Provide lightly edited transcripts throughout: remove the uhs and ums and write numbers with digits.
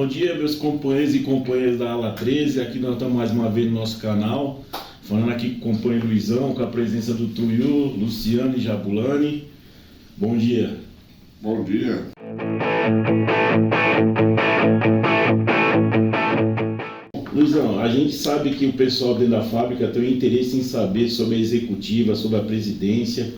Bom dia, meus companheiros e companheiras da Ala 13. Aqui nós estamos mais uma vez no nosso canal, falando aqui com o companheiro Luizão, com a presença do Tuiu, Luciano e Jabulani. Bom dia. Bom dia. Luizão, a gente sabe que o pessoal dentro da fábrica tem um interesse em saber sobre a executiva, sobre a presidência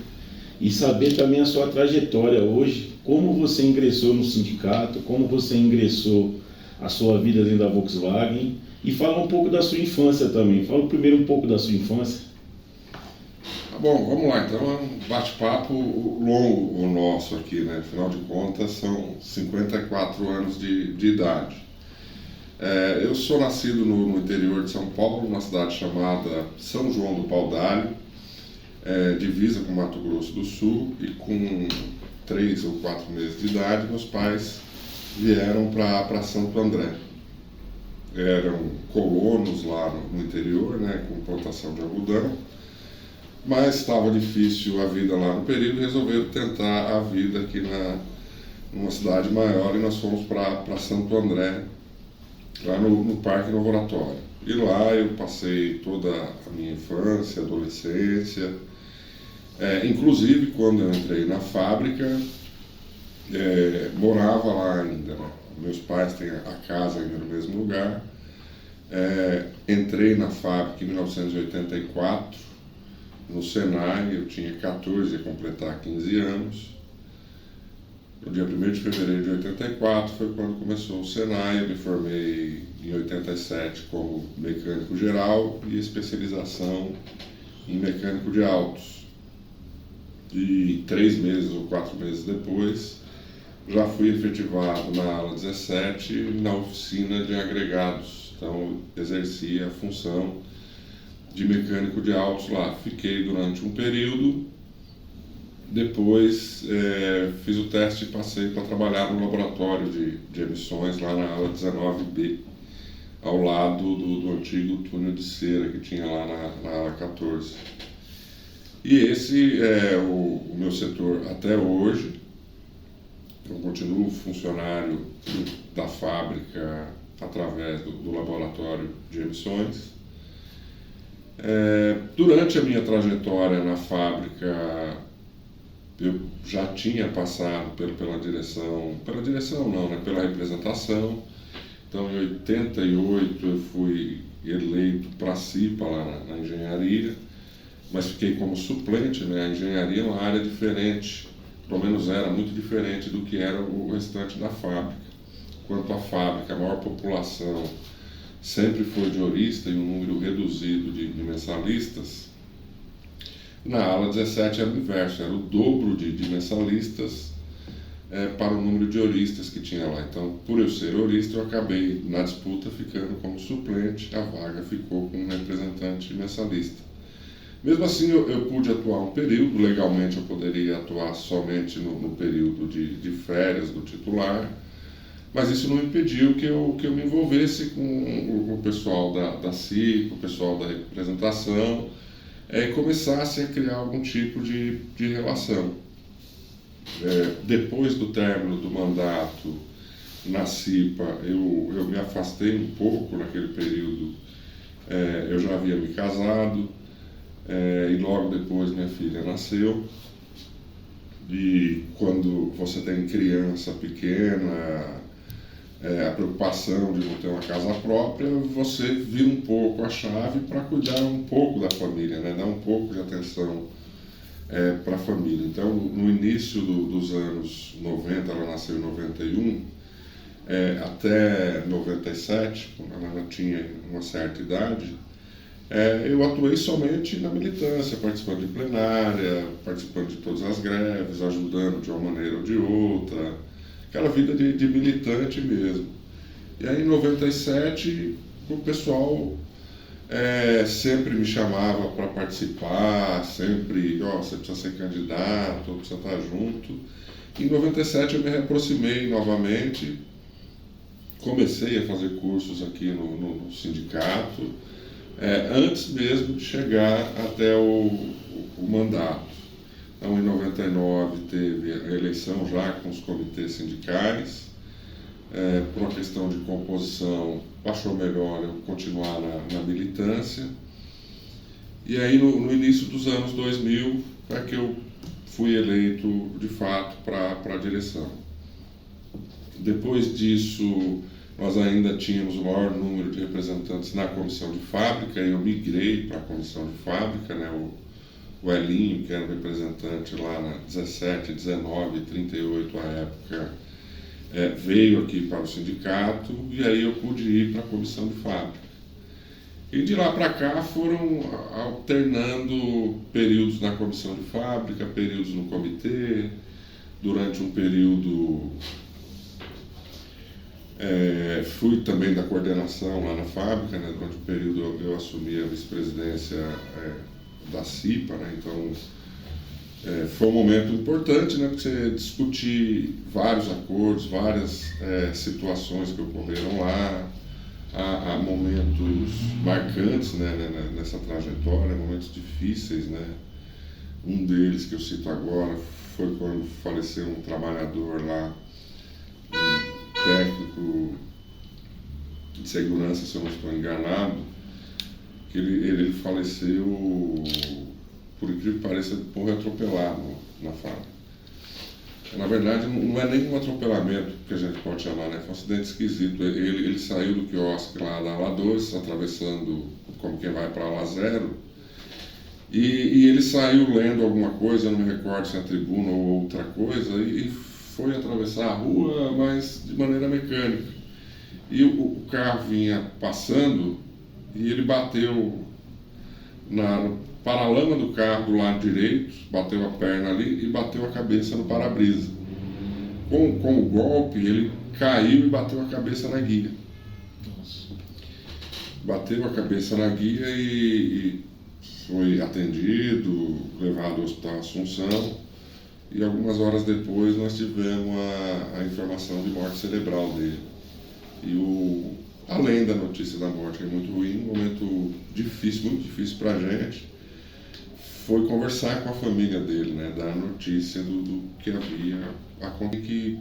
e saber também a sua trajetória hoje, como você ingressou no sindicato, como você ingressou a sua vida dentro da Volkswagen e fala um pouco da sua infância também. Fala primeiro um pouco da sua infância. Tá bom, vamos lá. Então é um bate-papo longo o nosso aqui, né? Afinal de contas são 54 anos de idade. Eu sou nascido no interior de São Paulo, numa cidade chamada São João do Pau-d'Alho, divisa com Mato Grosso do Sul, e com 3 ou 4 meses de idade meus pais vieram para Santo André. Eram colonos lá no interior, né, com plantação de algodão, mas estava difícil a vida lá no período e resolveram tentar a vida aqui numa cidade maior, e nós fomos para Santo André, lá no Parque Novo Oratório. E lá eu passei toda a minha infância, adolescência, inclusive quando eu entrei na fábrica, morava lá ainda, né? Meus pais têm a casa ainda no mesmo lugar. Entrei na fábrica em 1984, no Senai, eu tinha 14, ia completar 15 anos. No dia 1º de fevereiro de 84 foi quando começou o Senai. Eu me formei em 87 como mecânico geral e especialização em mecânico de autos. E 3 meses ou 4 meses depois, já fui efetivado na ala 17 na oficina de agregados. Então, exercia a função de mecânico de autos lá. Fiquei durante um período. Depois fiz o teste e passei para trabalhar no laboratório de emissões lá na ala 19B, ao lado do antigo túnel de cera que tinha lá na ala 14. E esse é o meu setor até hoje. Eu continuo funcionário da fábrica através do laboratório de emissões. Durante a minha trajetória na fábrica, eu já tinha passado pela direção não, né? Pela representação. Então, em 88 eu fui eleito para CIPA lá na engenharia, mas fiquei como suplente, né? A engenharia é uma área diferente, pelo menos era muito diferente do que era o restante da fábrica. Quanto à fábrica, a maior população sempre foi de horista e um número reduzido de mensalistas. Na ala 17 era o inverso, era o dobro de mensalistas para o número de horistas que tinha lá. Então, por eu ser horista, eu acabei na disputa ficando como suplente, a vaga ficou com um representante mensalista. Mesmo assim, eu pude atuar um período. Legalmente eu poderia atuar somente no período de férias do titular, mas isso não impediu que eu me envolvesse com o pessoal da CIP, o pessoal da representação, e começasse a criar algum tipo de relação. Depois do término do mandato na CIPA, eu me afastei um pouco naquele período. Eu já havia me casado, e logo depois minha filha nasceu. E quando você tem criança pequena, a preocupação de não ter uma casa própria, você vira um pouco a chave para cuidar um pouco da família, né? Dar um pouco de atenção para a família. Então, no início dos anos 90, ela nasceu em 91, até 97, quando ela tinha uma certa idade, eu atuei somente na militância, participando de plenária, participando de todas as greves, ajudando de uma maneira ou de outra, aquela vida de militante mesmo. E aí em 97 o pessoal sempre me chamava para participar, sempre, você precisa ser candidato, precisa estar junto. Em 97 eu me reaproximei novamente, comecei a fazer cursos aqui no sindicato, antes mesmo de chegar até o mandato. Então, em 99 teve a eleição já com os comitês sindicais, por uma questão de composição, achou melhor eu continuar na militância. E aí, no início dos anos 2000, é que eu fui eleito, de fato, para a direção. Depois disso, nós ainda tínhamos o maior número de representantes na comissão de fábrica, e eu migrei para a comissão de fábrica, né? O Elinho, que era o representante lá na 17, 19 e 38 à época, veio aqui para o sindicato, e aí eu pude ir para a comissão de fábrica. E de lá para cá foram alternando períodos na comissão de fábrica, períodos no comitê. Durante um período fui também da coordenação lá na fábrica, né? Durante um período eu assumi a vice-presidência da CIPA, né? Então foi um momento importante, né? Porque você discutir vários acordos, várias situações que ocorreram lá. Há momentos marcantes, né, nessa trajetória, momentos difíceis, né? Um deles que eu cito agora foi quando faleceu um trabalhador lá, um técnico de segurança, se eu não estou enganado, que ele faleceu, por incrível que pareça, morreu atropelado na fábrica. Na verdade, não é nenhum atropelamento que a gente pode chamar, né? Foi um acidente esquisito. Ele saiu do quiosque lá da ala 2, atravessando como quem vai para a ala 0, e ele saiu lendo alguma coisa, eu não me recordo se é a tribuna ou outra coisa, e foi atravessar a rua, mas de maneira mecânica. E o carro vinha passando e ele bateu na paralama do carro do lado direito, bateu a perna ali e bateu a cabeça no para-brisa. Com o golpe, ele caiu e bateu a cabeça na guia. Nossa. Bateu a cabeça na guia e foi atendido, levado ao Hospital Assunção, e algumas horas depois nós tivemos a informação de morte cerebral dele. E além da notícia da morte, que é muito ruim, um momento difícil, muito difícil para a gente, foi conversar com a família dele, né, dar a notícia do que havia acontecido,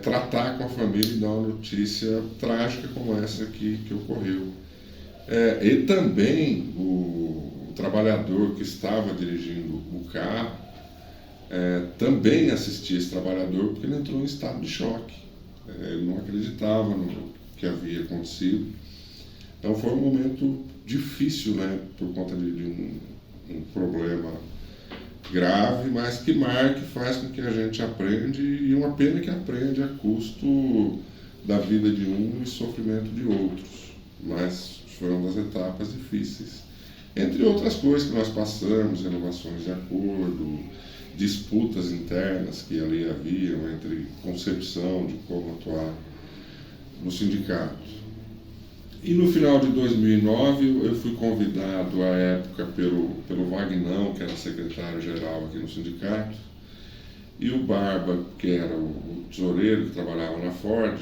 tratar com a família e dar uma notícia trágica como essa que ocorreu. E também o trabalhador que estava dirigindo o carro também assistia esse trabalhador, porque ele entrou em estado de choque. Ele não acreditava no que havia acontecido. Então foi um momento difícil, né, por conta de um problema grave, mas que marca e faz com que a gente aprende, e uma pena que aprende a custo da vida de um e sofrimento de outros. Mas foi uma das etapas difíceis. Entre outras coisas que nós passamos, renovações de acordo, disputas internas que ali haviam entre concepção de como atuar no sindicato. E no final de 2009 eu fui convidado à época pelo Vagnão, que era secretário-geral aqui no sindicato, e o Barba, que era o tesoureiro que trabalhava na Ford,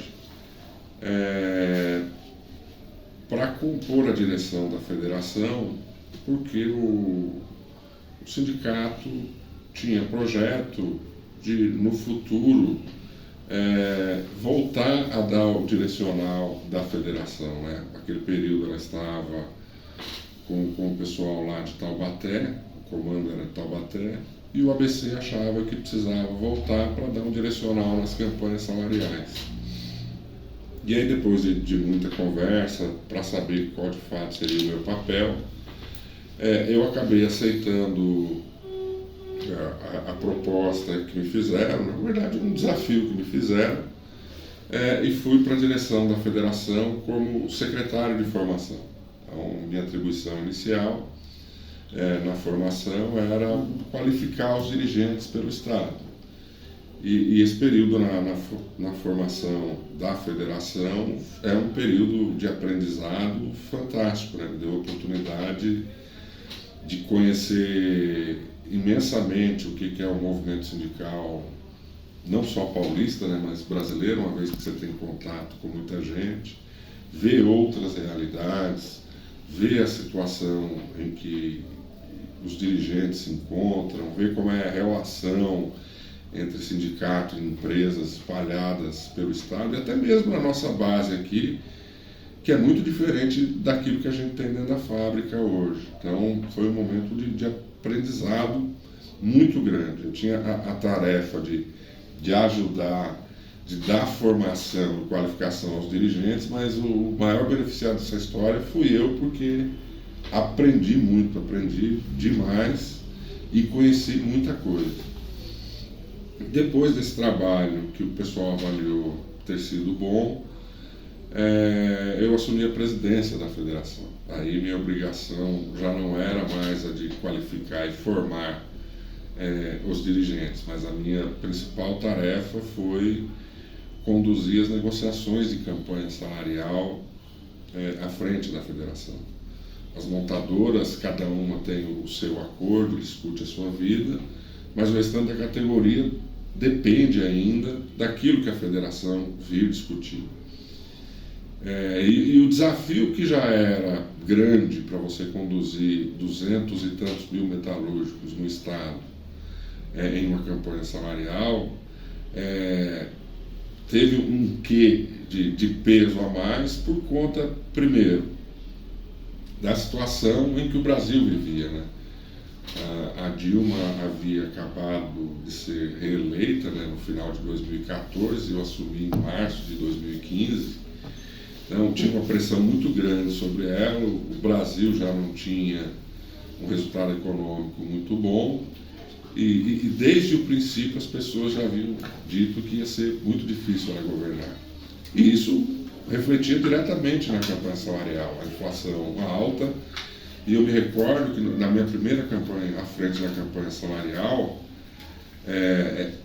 para compor a direção da federação, porque o sindicato tinha projeto de, no futuro, voltar a dar o direcional da federação, né? Naquele período ela estava com o pessoal lá de Taubaté, o comando era de Taubaté, e o ABC achava que precisava voltar para dar um direcional nas campanhas salariais. E aí, depois de muita conversa, para saber qual de fato seria o meu papel, eu acabei aceitando a proposta que me fizeram, na verdade um desafio que me fizeram, e fui para a direção da federação como secretário de formação. Então, minha atribuição inicial na formação era qualificar os dirigentes pelo Estado. E esse período na formação da federação é um período de aprendizado fantástico, né? Me deu a oportunidade de conhecer imensamente o que é o movimento sindical, não só paulista, né, mas brasileiro, uma vez que você tem contato com muita gente, ver outras realidades, ver a situação em que os dirigentes se encontram, ver como é a relação entre sindicato e empresas espalhadas pelo Estado, e até mesmo na nossa base aqui, que é muito diferente daquilo que a gente tem dentro da fábrica hoje. Então, foi um momento de aprendizado muito grande. Eu tinha a tarefa de ajudar, de dar formação e qualificação aos dirigentes, mas o maior beneficiado dessa história fui eu, porque aprendi muito, aprendi demais e conheci muita coisa. Depois desse trabalho, que o pessoal avaliou ter sido bom, eu assumi a presidência da federação. Aí minha obrigação já não era mais a de qualificar e formar os dirigentes, mas a minha principal tarefa foi conduzir as negociações de campanha salarial à frente da federação. As montadoras, cada uma tem o seu acordo, discute a sua vida, mas o restante da categoria depende ainda daquilo que a federação vir discutir. E o desafio que já era grande para você conduzir 200 e tantos mil metalúrgicos no Estado em uma campanha salarial, teve um quê de peso a mais por conta, primeiro, da situação em que o Brasil vivia, né? A Dilma havia acabado de ser reeleita, né, no final de 2014, eu assumi em março de 2015, então tinha uma pressão muito grande sobre ela, o Brasil já não tinha um resultado econômico muito bom, e desde o princípio as pessoas já haviam dito que ia ser muito difícil ela governar. E isso refletia diretamente na campanha salarial, a inflação alta. E eu me recordo que na minha primeira campanha, à frente da campanha salarial,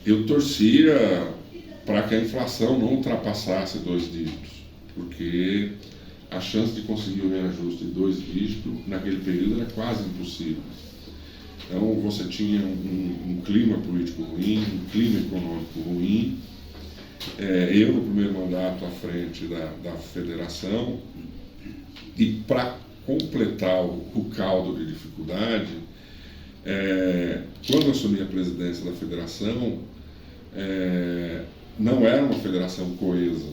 eu torcia para que a inflação não ultrapassasse 2 dígitos, porque a chance de conseguir o reajuste de 2 dígitos naquele período era quase impossível. Então você tinha um clima político ruim, um clima econômico ruim. Eu no primeiro mandato à frente da federação, e para completar o caldo de dificuldade, quando eu assumi a presidência da federação, não era uma federação coesa.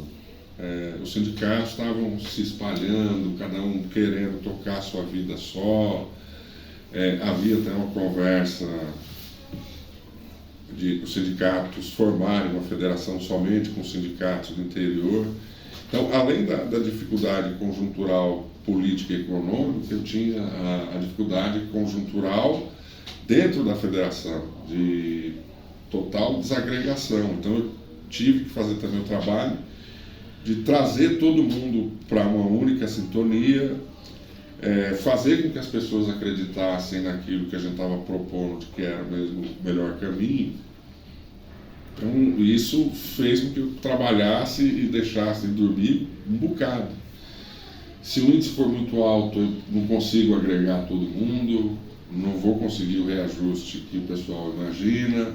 Os sindicatos estavam se espalhando, cada um querendo tocar a sua vida só. Havia até uma conversa de os sindicatos formarem uma federação somente com sindicatos do interior. Então, além da dificuldade conjuntural política e econômica, eu tinha a dificuldade conjuntural dentro da federação, de total desagregação. Então, eu tive que fazer também o trabalho de trazer todo mundo para uma única sintonia, fazer com que as pessoas acreditassem naquilo que a gente estava propondo, de que era mesmo o melhor caminho. Então, isso fez com que eu trabalhasse e deixasse de dormir um bocado. Se o índice for muito alto, eu não consigo agregar todo mundo, não vou conseguir o reajuste que o pessoal imagina,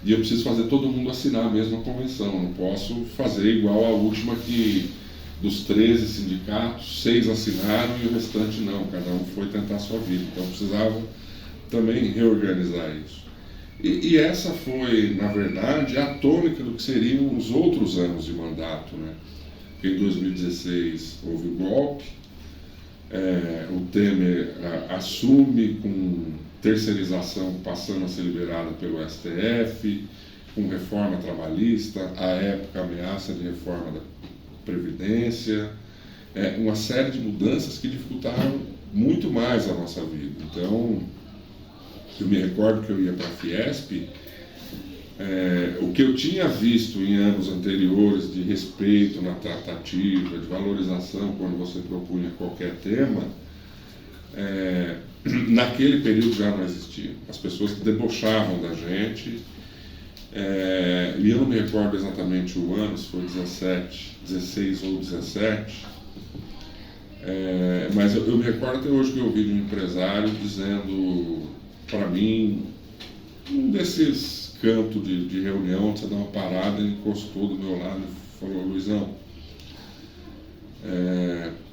e eu preciso fazer todo mundo assinar a mesma convenção. Não posso fazer igual a última, que dos 13 sindicatos, 6 assinaram e o restante não, cada um foi tentar a sua vida. Então, eu precisava também reorganizar isso. E essa foi, na verdade, a tônica do que seriam os outros anos de mandato, né? Porque em 2016 houve o golpe, o Temer assume com terceirização passando a ser liberada pelo STF, com reforma trabalhista, à época ameaça de reforma da Previdência, uma série de mudanças que dificultaram muito mais a nossa vida. Então, eu me recordo que eu ia para a Fiesp, o que eu tinha visto em anos anteriores de respeito na tratativa, de valorização quando você propunha qualquer tema, naquele período já não existia. As pessoas que debochavam da gente, e eu não me recordo exatamente o ano, se foi 16 ou 17, mas eu me recordo até hoje que eu ouvi de um empresário dizendo para mim, um desses cantos de reunião, onde você dá uma parada, ele encostou do meu lado e falou: Luizão,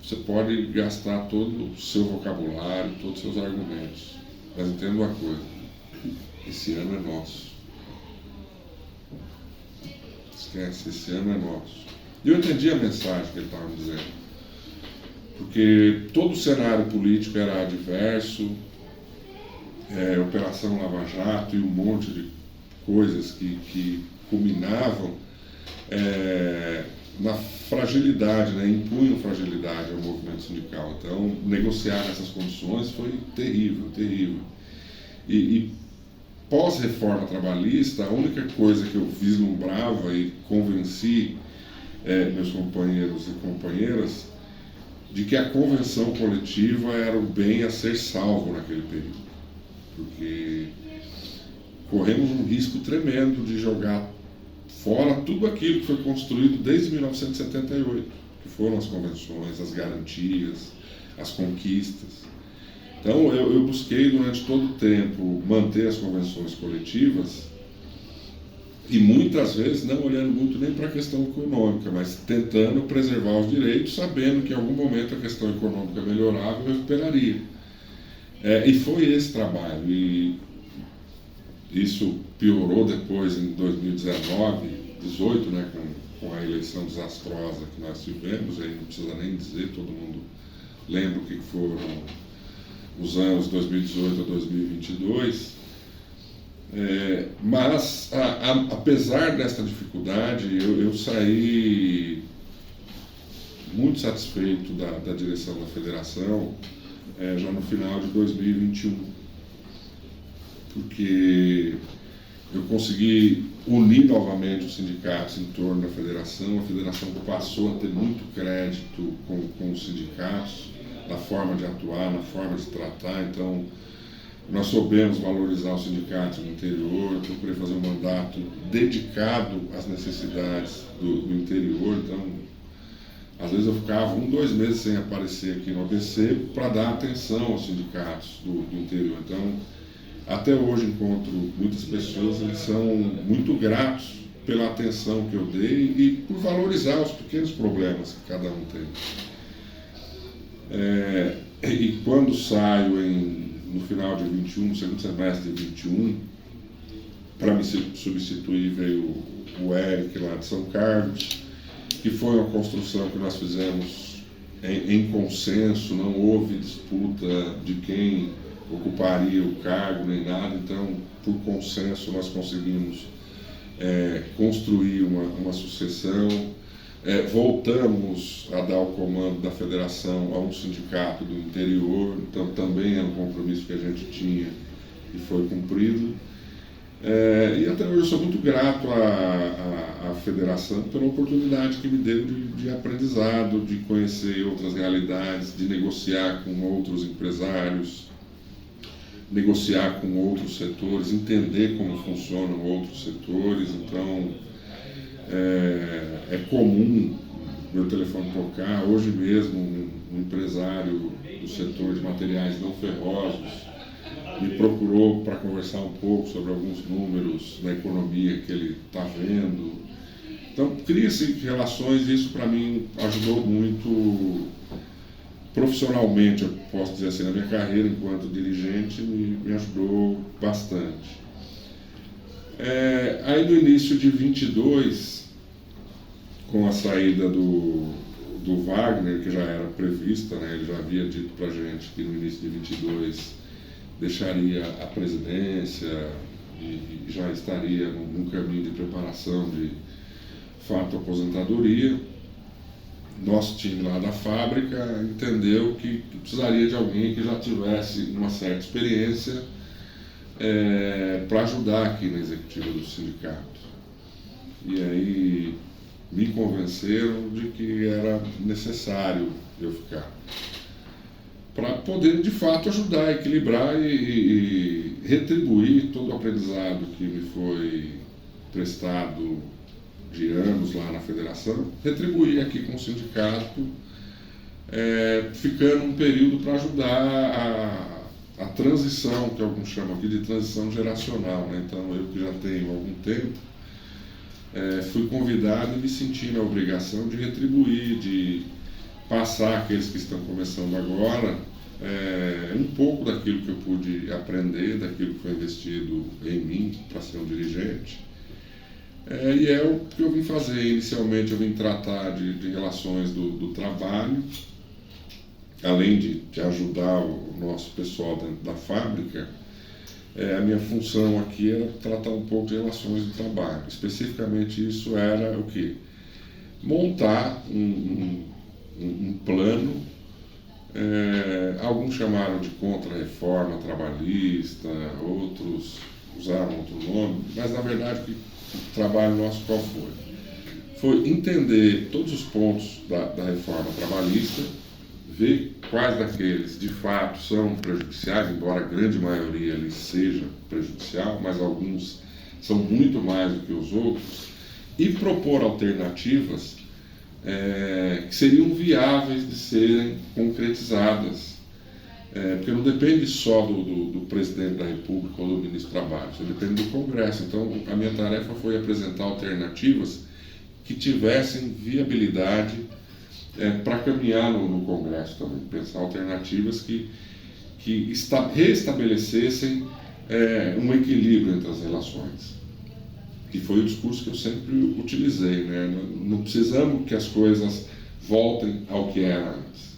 você pode gastar todo o seu vocabulário, todos os seus argumentos, mas entenda uma coisa, esse ano é nosso. esquece, esse ano é nosso. E eu entendi a mensagem que ele estava dizendo, porque todo o cenário político era adverso, Operação Lava Jato e um monte de coisas que culminavam na fragilidade, né, impunham fragilidade ao movimento sindical. Então, negociar nessas condições foi terrível, terrível. E pós-reforma trabalhista, a única coisa que eu vislumbrava e convenci meus companheiros e companheiras de que a convenção coletiva era o bem a ser salvo naquele período. Porque corremos um risco tremendo de jogar fora tudo aquilo que foi construído desde 1978, que foram as convenções, as garantias, as conquistas. Então eu busquei durante todo o tempo manter as convenções coletivas e muitas vezes não olhando muito nem para a questão econômica, mas tentando preservar os direitos, sabendo que em algum momento a questão econômica melhorava e eu recuperaria. E foi esse trabalho, e isso piorou depois em 2019, 2018, né, com a eleição desastrosa que nós tivemos, aí não precisa nem dizer, todo mundo lembra o que foram os anos 2018 a 2022. Mas, apesar dessa dificuldade, eu saí muito satisfeito da direção da federação já no final de 2021, porque eu consegui unir novamente os sindicatos em torno da federação. A federação passou a ter muito crédito com os sindicatos, na forma de atuar, na forma de tratar. Então, nós soubemos valorizar os sindicatos no interior. Eu procurei fazer um mandato dedicado às necessidades do interior. Então, às vezes eu ficava 1, 2 meses sem aparecer aqui no ABC para dar atenção aos sindicatos do interior. Então, até hoje encontro muitas pessoas, eles são muito gratos pela atenção que eu dei e por valorizar os pequenos problemas que cada um tem. E quando saio no final de 21, no segundo semestre de 21, para me substituir veio o Eric lá de São Carlos, que foi uma construção que nós fizemos em consenso, não houve disputa de quem ocuparia o cargo nem nada. Então, por consenso, nós conseguimos construir uma sucessão. Voltamos a dar o comando da federação a um sindicato do interior, então também era um compromisso que a gente tinha e foi cumprido. E até hoje eu sou muito grato à federação pela oportunidade que me deu de aprendizado, de conhecer outras realidades, de negociar com outros empresários, negociar com outros setores, entender como funcionam outros setores. Então, é comum meu telefone tocar. Hoje mesmo, um empresário do setor de materiais não ferrosos me procurou para conversar um pouco sobre alguns números na economia que ele está vendo. Então, cria-se relações, e isso para mim ajudou muito profissionalmente, eu posso dizer assim, na minha carreira enquanto dirigente, me ajudou bastante. Aí no início de 22, com a saída do Wagner, que já era prevista, né, ele já havia dito para a gente que no início de 22 deixaria a presidência e já estaria num caminho de preparação de fato aposentadoria. Nosso time lá da fábrica entendeu que precisaria de alguém que já tivesse uma certa experiência para ajudar aqui na executiva do sindicato. E aí me convenceram de que era necessário eu ficar, para poder de fato ajudar a equilibrar e retribuir todo o aprendizado que me foi prestado de anos lá na federação, retribuir aqui com o sindicato, ficando um período para ajudar a transição, que alguns chamam aqui de transição geracional, né? Então, eu que já tenho algum tempo, fui convidado e me senti na obrigação de retribuir, de passar àqueles que estão começando agora um pouco daquilo que eu pude aprender, daquilo que foi investido em mim para ser um dirigente, E é o que eu vim fazer. Inicialmente eu vim tratar de relações do trabalho, além de ajudar o nosso pessoal dentro da fábrica. A minha função aqui era tratar um pouco de relações de trabalho. Especificamente isso era o quê? Montar um plano. Alguns chamaram de contra-reforma trabalhista, outros usaram outro nome, mas na verdade o trabalho nosso qual foi? Foi entender todos os pontos da reforma trabalhista, ver quais daqueles de fato são prejudiciais, embora a grande maioria ali seja prejudicial, mas alguns são muito mais do que os outros, e propor alternativas que seriam viáveis de serem concretizadas, porque não depende só do presidente da República ou do ministro do Trabalho, isso depende do Congresso. Então a minha tarefa foi apresentar alternativas que tivessem viabilidade para caminhar no Congresso também, pensar alternativas que reestabelecessem um equilíbrio entre as relações, que foi o discurso que eu sempre utilizei, né? Não precisamos que as coisas voltem ao que era antes,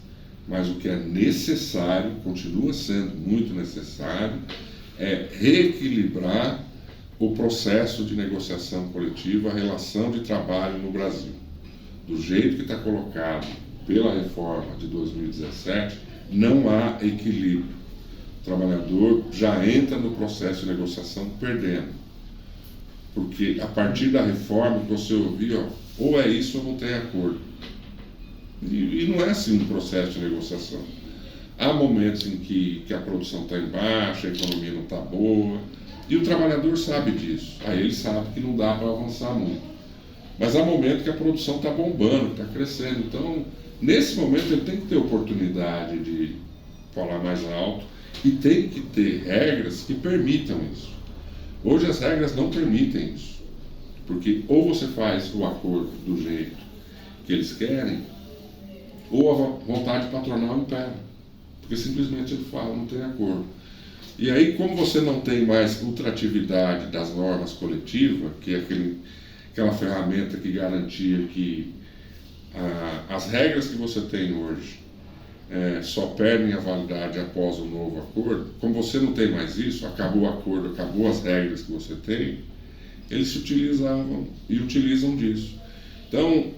mas o que é necessário, continua sendo muito necessário, é reequilibrar o processo de negociação coletiva, a relação de trabalho no Brasil. Do jeito que está colocado pela reforma de 2017, não há equilíbrio. O trabalhador já entra no processo de negociação perdendo. Porque a partir da reforma que você ouviu, ou é isso ou não tem acordo. E não é assim no processo de negociação. Há momentos em que a produção está em baixa, a economia não está boa, e o trabalhador sabe disso. Aí ele sabe que não dá para avançar muito. Mas há momentos que a produção está bombando, está crescendo. Então, nesse momento, ele tem que ter oportunidade de falar mais alto e tem que ter regras que permitam isso. Hoje as regras não permitem isso, porque ou você faz o acordo do jeito que eles querem, ou a vontade patronal impera, porque simplesmente ele fala, não tem acordo. E aí, como você não tem mais ultratividade das normas coletivas, que é aquela ferramenta que garantia que as regras que você tem hoje só perdem a validade após o novo acordo, como você não tem mais isso, acabou o acordo, acabou as regras que você tem, eles se utilizavam e utilizam disso. Então,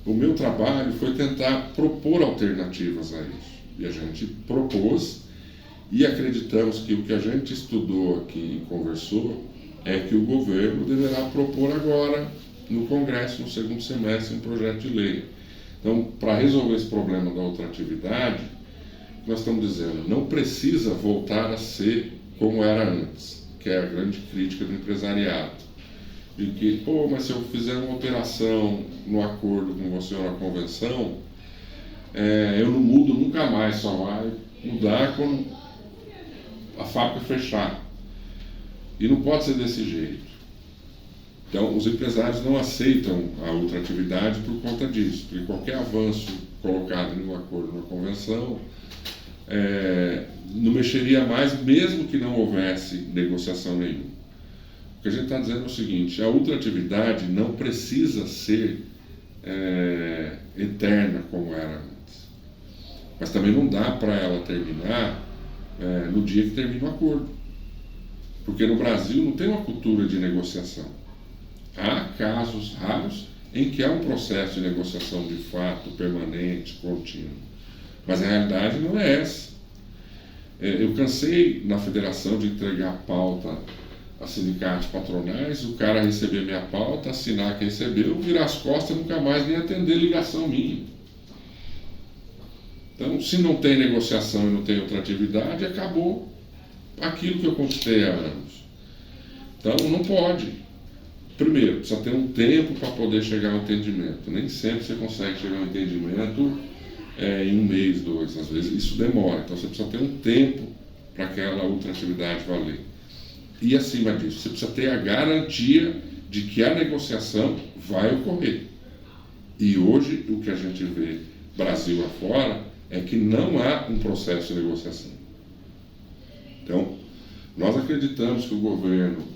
o meu trabalho foi tentar propor alternativas a isso. E a gente propôs e acreditamos que o que a gente estudou aqui e conversou é que o governo deverá propor agora no Congresso, no segundo semestre, um projeto de lei. Então, para resolver esse problema da ultratividade, nós estamos dizendo, não precisa voltar a ser como era antes, que é a grande crítica do empresariado. De que, mas se eu fizer uma alteração no acordo com você ou na convenção, eu não mudo nunca mais, só vai mudar quando a fábrica fechar. E não pode ser desse jeito. Então, os empresários não aceitam a ultratividade por conta disso, porque qualquer avanço colocado em um acordo, numa convenção, não mexeria mais, mesmo que não houvesse negociação nenhuma. O que a gente está dizendo é o seguinte, a ultratividade não precisa ser eterna como era antes, mas também não dá para ela terminar no dia que termina o acordo, porque no Brasil não tem uma cultura de negociação. Há casos raros em que há um processo de negociação de fato, permanente, contínuo. Mas a realidade não é essa. Eu cansei na federação de entregar pauta a sindicatos patronais, o cara receber minha pauta, assinar que recebeu, virar as costas e nunca mais nem atender ligação minha. Então, se não tem negociação e não tem outra atividade, acabou aquilo que eu conquistei há anos. Então, não pode. Primeiro, precisa ter um tempo para poder chegar ao entendimento. Nem sempre você consegue chegar ao entendimento em um mês, 2. Às vezes isso demora. Então você precisa ter um tempo para aquela ultratividade valer. E acima disso, você precisa ter a garantia de que a negociação vai ocorrer. E hoje o que a gente vê Brasil afora é que não há um processo de negociação. Então, nós acreditamos que o governo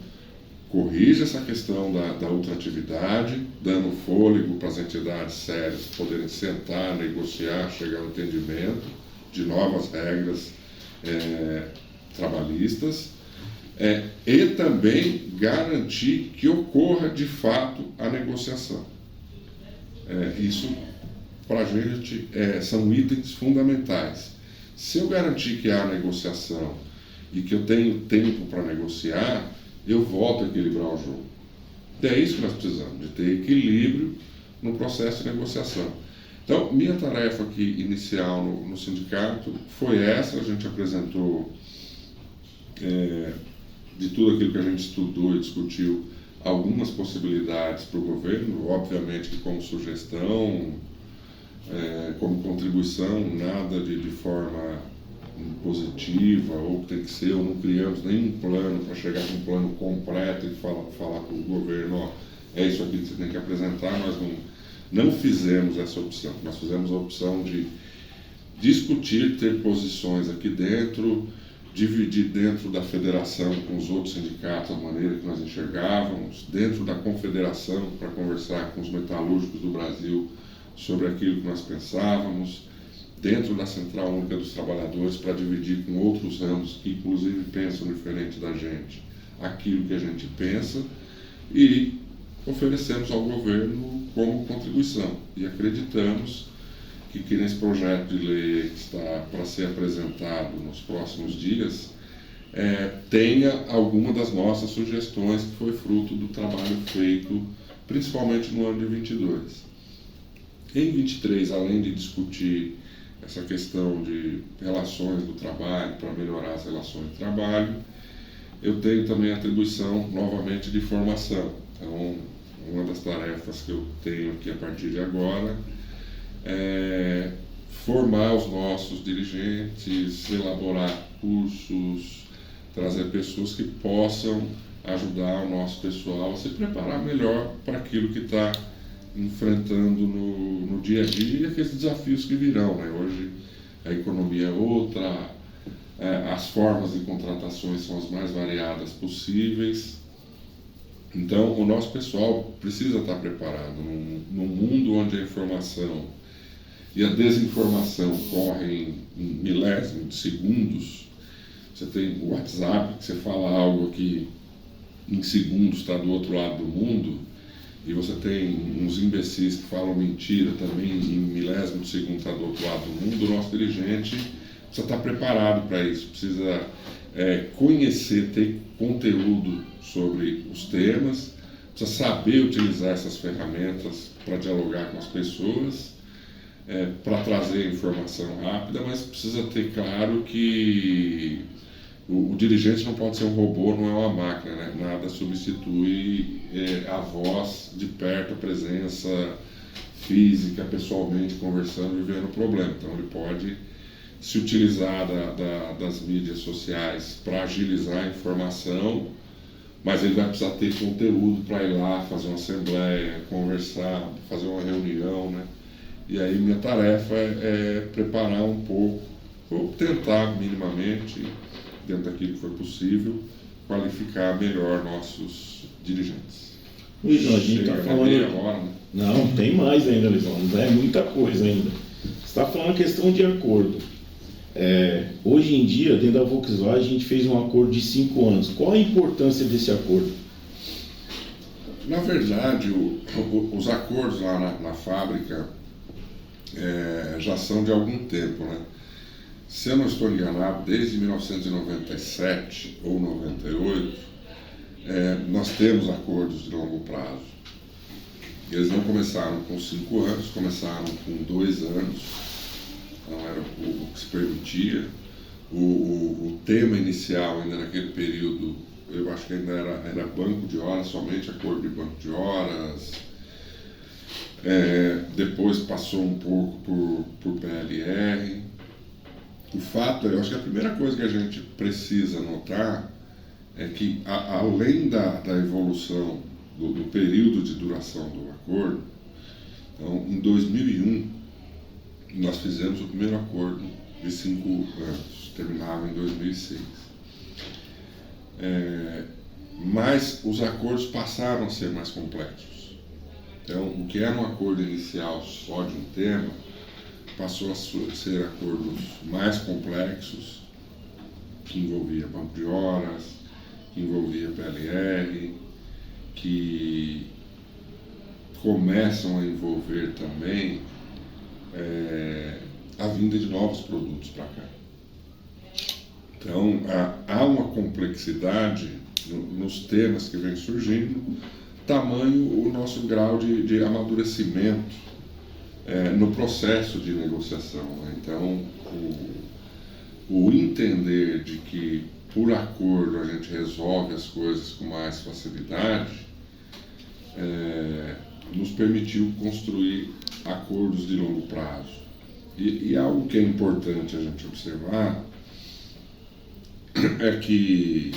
corrige essa questão da ultratividade, dando fôlego para as entidades sérias poderem sentar, negociar, chegar ao entendimento de novas regras trabalhistas, e também garantir que ocorra de fato a negociação. Isso, para a gente, são itens fundamentais. Se eu garantir que há negociação e que eu tenho tempo para negociar, eu volto a equilibrar o jogo. É isso que nós precisamos, de ter equilíbrio no processo de negociação. Então, minha tarefa aqui inicial no sindicato foi essa. A gente apresentou, de tudo aquilo que a gente estudou e discutiu, algumas possibilidades para o governo, obviamente que como sugestão, como contribuição, nada de forma positiva, ou tem que ser, ou não criamos nenhum plano para chegar com um plano completo e falar para o governo, é isso aqui que você tem que apresentar. Nós não fizemos essa opção. Nós fizemos a opção de discutir, ter posições aqui dentro, dividir dentro da federação com os outros sindicatos a maneira que nós enxergávamos, dentro da confederação para conversar com os metalúrgicos do Brasil sobre aquilo que nós pensávamos, dentro da Central Única dos Trabalhadores para dividir com outros ramos que inclusive pensam diferente da gente aquilo que a gente pensa, e oferecemos ao governo como contribuição. E acreditamos que nesse projeto de lei que está para ser apresentado nos próximos dias, tenha alguma das nossas sugestões que foi fruto do trabalho feito principalmente no ano de 22. Em 23, além de discutir essa questão de relações do trabalho, para melhorar as relações de trabalho, eu tenho também a atribuição, novamente, de formação. Então, uma das tarefas que eu tenho aqui a partir de agora é formar os nossos dirigentes, elaborar cursos, trazer pessoas que possam ajudar o nosso pessoal a se preparar melhor para aquilo que está enfrentando no dia a dia e aqueles desafios que virão, né? Hoje a economia é outra, as formas de contratações são as mais variadas possíveis. Então, o nosso pessoal precisa estar preparado num mundo onde a informação e a desinformação correm em milésimos de segundos. Você tem o WhatsApp, que você fala algo aqui em segundos está do outro lado do mundo, e você tem uns imbecis que falam mentira também em milésimo de segundo está do outro lado do mundo. O nosso dirigente precisa estar preparado para isso, precisa conhecer, ter conteúdo sobre os temas, precisa saber utilizar essas ferramentas para dialogar com as pessoas, para trazer informação rápida, mas precisa ter claro que o dirigente não pode ser um robô, não é uma máquina, né? Nada substitui a voz de perto, a presença física, pessoalmente, conversando e vendo o problema. Então ele pode se utilizar das mídias sociais para agilizar a informação, mas ele vai precisar ter conteúdo para ir lá, fazer uma assembleia, conversar, fazer uma reunião, né? E aí minha tarefa é preparar um pouco, ou tentar minimamente, dentro daquilo que for possível, qualificar melhor nossos dirigentes. Luizão, a gente está falando... Agora, né? Não, tem mais ainda, Luizão, é muita coisa ainda. Você está falando a questão de acordo. Hoje em dia, dentro da Volkswagen, a gente fez um acordo de 5 anos. Qual a importância desse acordo? Na verdade, os acordos lá na fábrica já são de algum tempo, né? Se eu não estou enganado, desde 1997 ou 98, nós temos acordos de longo prazo. Eles não começaram com 5 anos, começaram com 2 anos, então era o que se permitia. O tema inicial, ainda naquele período, eu acho que ainda era banco de horas, somente acordo de banco de horas. Depois passou um pouco por PLR. O fato, eu acho que a primeira coisa que a gente precisa notar é que, além da evolução do período de duração do acordo, então, em 2001, nós fizemos o primeiro acordo de 5 anos, terminava em 2006. mas os acordos passaram a ser mais complexos. Então, o que era um acordo inicial só de um tema, passou a ser acordos mais complexos, que envolvia banco de horas, que envolvia PLR, que começam a envolver também a vinda de novos produtos para cá. Então, há uma complexidade nos temas que vem surgindo, tamanho o nosso grau de amadurecimento no processo de negociação. Então, o entender de que por acordo a gente resolve as coisas com mais facilidade nos permitiu construir acordos de longo prazo. E algo que é importante a gente observar é que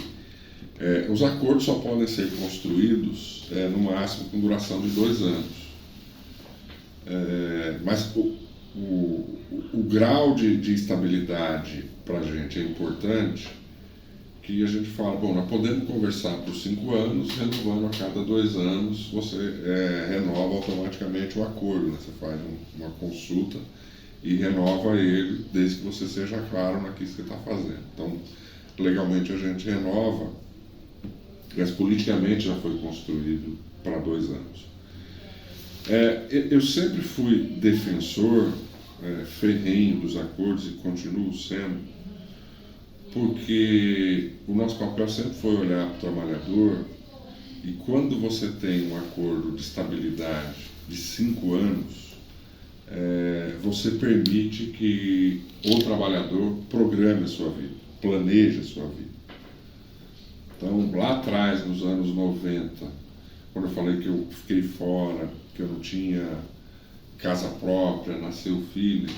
os acordos só podem ser construídos no máximo com duração de 2 anos. Mas o grau de estabilidade para a gente é importante, que a gente fala, bom, nós podemos conversar por 5 anos, renovando a cada 2 anos, você renova automaticamente o acordo, né? Você faz uma consulta e renova ele, desde que você seja claro naquilo que você está fazendo. Então, legalmente a gente renova, mas politicamente já foi construído para 2 anos. Eu sempre fui defensor ferrenho dos acordos e continuo sendo, porque o nosso papel sempre foi olhar para o trabalhador, e quando você tem um acordo de estabilidade de 5 anos, você permite que o trabalhador programe a sua vida, planeje a sua vida. Então, lá atrás, nos anos 90, quando eu falei que eu fiquei fora, que eu não tinha casa própria, nasceu filho,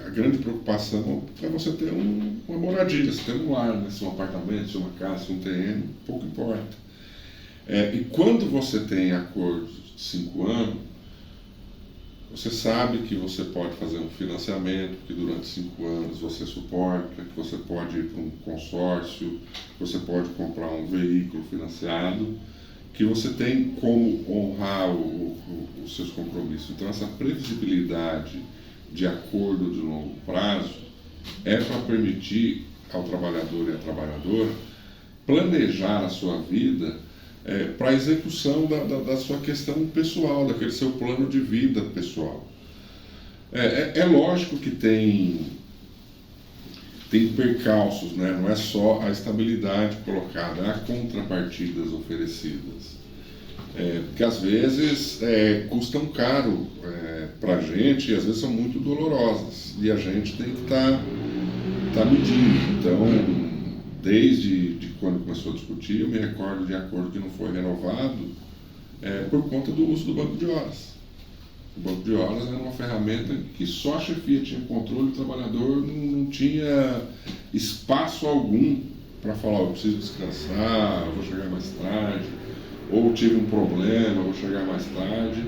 a grande preocupação é você ter uma moradia, você ter um lar, né? Se um apartamento, se uma casa, se um terreno, pouco importa. E quando você tem acordos de 5 anos, você sabe que você pode fazer um financiamento, que durante 5 anos você suporta, que você pode ir para um consórcio, que você pode comprar um veículo financiado, que você tem como honrar os seus compromissos. Então, essa previsibilidade de acordo de longo prazo é para permitir ao trabalhador e à trabalhadora planejar a sua vida para a execução da sua questão pessoal, daquele seu plano de vida pessoal. É lógico que tem percalços, né? Não é só a estabilidade colocada, há contrapartidas oferecidas. Porque às vezes custam caro para a gente, e às vezes são muito dolorosas, e a gente tem que estar medindo. Então, desde quando começou a discutir, eu me recordo de acordo que não foi renovado por conta do uso do banco de horas. O banco de horas era uma ferramenta que só a chefia tinha controle, o trabalhador não tinha espaço algum para falar, eu preciso descansar, eu vou chegar mais tarde, ou tive um problema, eu vou chegar mais tarde.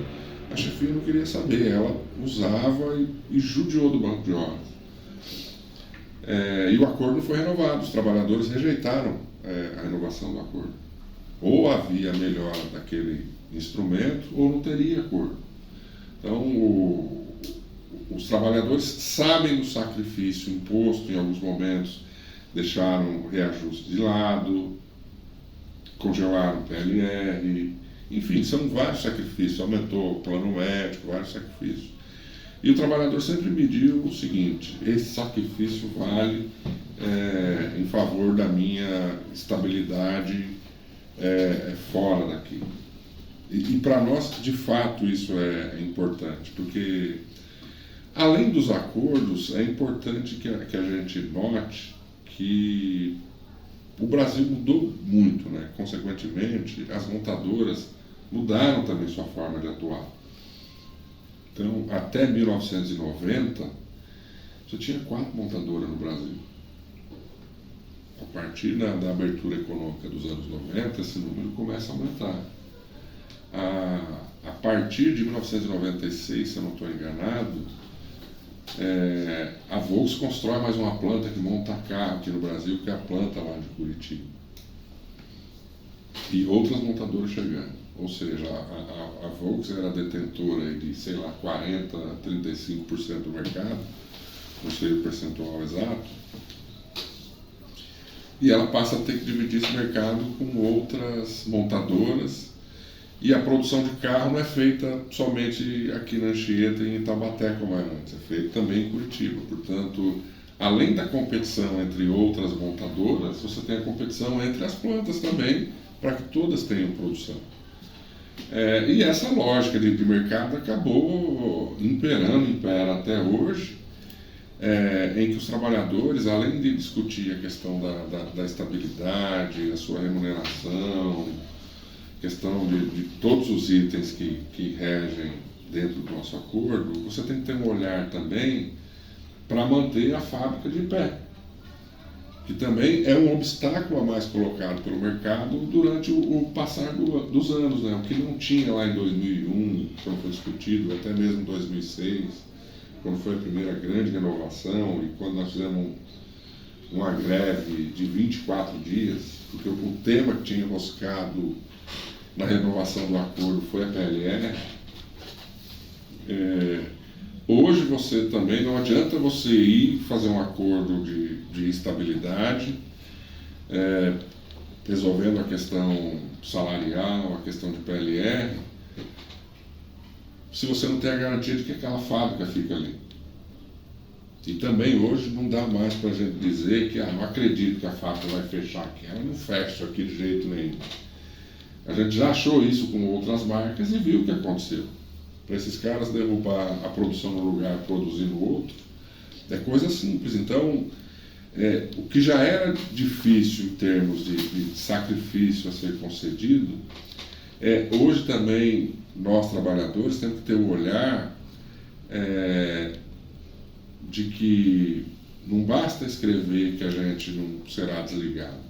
A chefia não queria saber, ela usava e judiou do banco de horas. E o acordo não foi renovado, os trabalhadores rejeitaram a renovação do acordo. Ou havia melhora daquele instrumento, ou não teria acordo. Então, os trabalhadores sabem do sacrifício imposto em alguns momentos, deixaram reajuste de lado, congelaram o PLR, enfim, são vários sacrifícios, aumentou o plano médico, vários sacrifícios. E o trabalhador sempre mediu o seguinte: esse sacrifício vale em favor da minha estabilidade fora daqui. E para nós, de fato, isso é importante, porque além dos acordos, é importante que a gente note que o Brasil mudou muito, né? Consequentemente, as montadoras mudaram também sua forma de atuar. Então, até 1990, você tinha 4 montadoras no Brasil. A partir da abertura econômica dos anos 90, esse número começa a aumentar. A partir de 1996, se eu não estou enganado, a Volks constrói mais uma planta que monta carro aqui no Brasil, que é a planta lá de Curitiba. e outras montadoras chegando. Ou seja, a Volkswagen era detentora de, sei lá, 40% a 35% do mercado, não sei o percentual exato, e ela passa a ter que dividir esse mercado com outras montadoras, e a produção de carro não é feita somente aqui na Anchieta e em Taubaté como era antes, é feita também em Curitiba. Portanto, além da competição entre outras montadoras, você tem a competição entre as plantas também, para que todas tenham produção. E essa lógica de mercado acabou impera até hoje, em que os trabalhadores, além de discutir a questão da estabilidade, a sua remuneração, questão de todos os itens que regem dentro do nosso acordo, você tem que ter um olhar também para manter a fábrica de pé, que também é um obstáculo a mais colocado pelo mercado durante o passar dos anos, né? O que não tinha lá em 2001, quando foi discutido, até mesmo em 2006, quando foi a primeira grande renovação e quando nós fizemos uma greve de 24 dias, porque o tema que tinha enroscado na renovação do acordo foi a PLR. Hoje você também, não adianta você ir fazer um acordo de estabilidade, resolvendo a questão salarial, a questão de PLR, se você não tem a garantia de que aquela fábrica fica ali. E também hoje não dá mais para a gente dizer que não acredito que a fábrica vai fechar aqui. Ela não fecha aqui de jeito nenhum. A gente já achou isso com outras marcas e viu o que aconteceu. Para esses caras derrubar a produção no lugar, produzir no outro, é coisa simples. Então, o que já era difícil em termos de sacrifício a ser concedido, hoje também nós trabalhadores temos que ter o olhar de que não basta escrever que a gente não será desligado.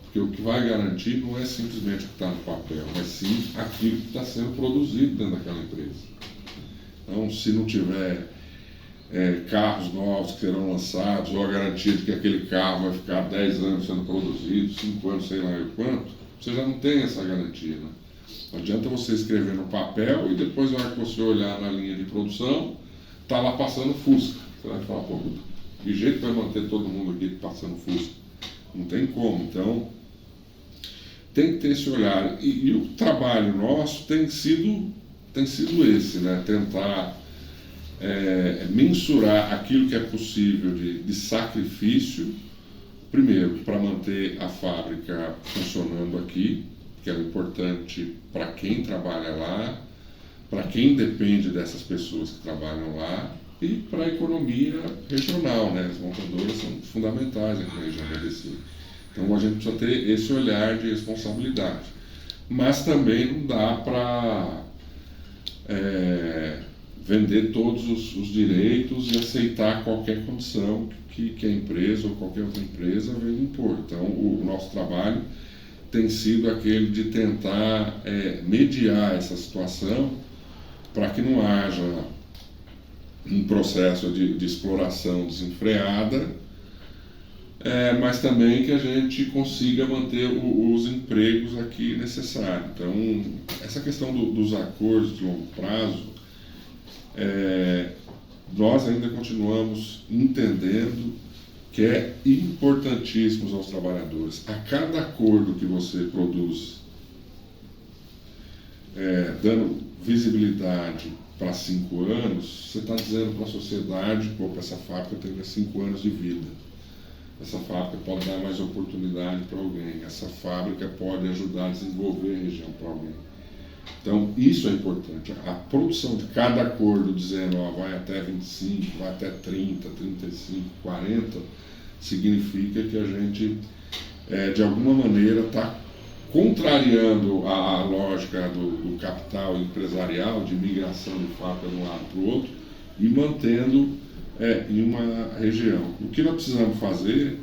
Porque o que vai garantir não é simplesmente o que está no papel, mas sim aquilo que está sendo produzido dentro daquela empresa. Então, se não tiver carros novos que serão lançados, ou a garantia de que aquele carro vai ficar 10 anos sendo produzido, 5 anos, sei lá eu quanto, você já não tem essa garantia, né? Não adianta você escrever no papel e depois, na hora que você olhar na linha de produção, está lá passando Fusca. Você vai falar, pô, que jeito vai manter todo mundo aqui passando Fusca? Não tem como. Então, tem que ter esse olhar. E o trabalho nosso tem sido esse, né? Tentar mensurar aquilo que é possível de sacrifício, primeiro, para manter a fábrica funcionando aqui, que é importante para quem trabalha lá, para quem depende dessas pessoas que trabalham lá, e para a economia regional, né? As montadoras são fundamentais aqui na região da ABC. Então a gente precisa ter esse olhar de responsabilidade. Mas também não dá para vender todos os direitos e aceitar qualquer condição que a empresa ou qualquer outra empresa venha impor. Então o nosso trabalho tem sido aquele de tentar mediar essa situação para que não haja um processo de exploração desenfreada, mas também que a gente consiga manter os empregos aqui necessários. Então, essa questão dos acordos de longo prazo, nós ainda continuamos entendendo que é importantíssimo aos trabalhadores. A cada acordo que você produz, dando visibilidade para 5 anos, você está dizendo para a sociedade, pô, essa fábrica teve 5 anos de vida. Essa fábrica pode dar mais oportunidade para alguém. Essa fábrica pode ajudar a desenvolver a região para alguém. Então, isso é importante. A produção de cada acordo dizendo, vai até 25, vai até 30, 35, 40, significa que a gente, de alguma maneira, está contrariando a lógica do capital empresarial, de migração de fábrica de um lado para o outro, e mantendo em uma região. O que nós precisamos fazer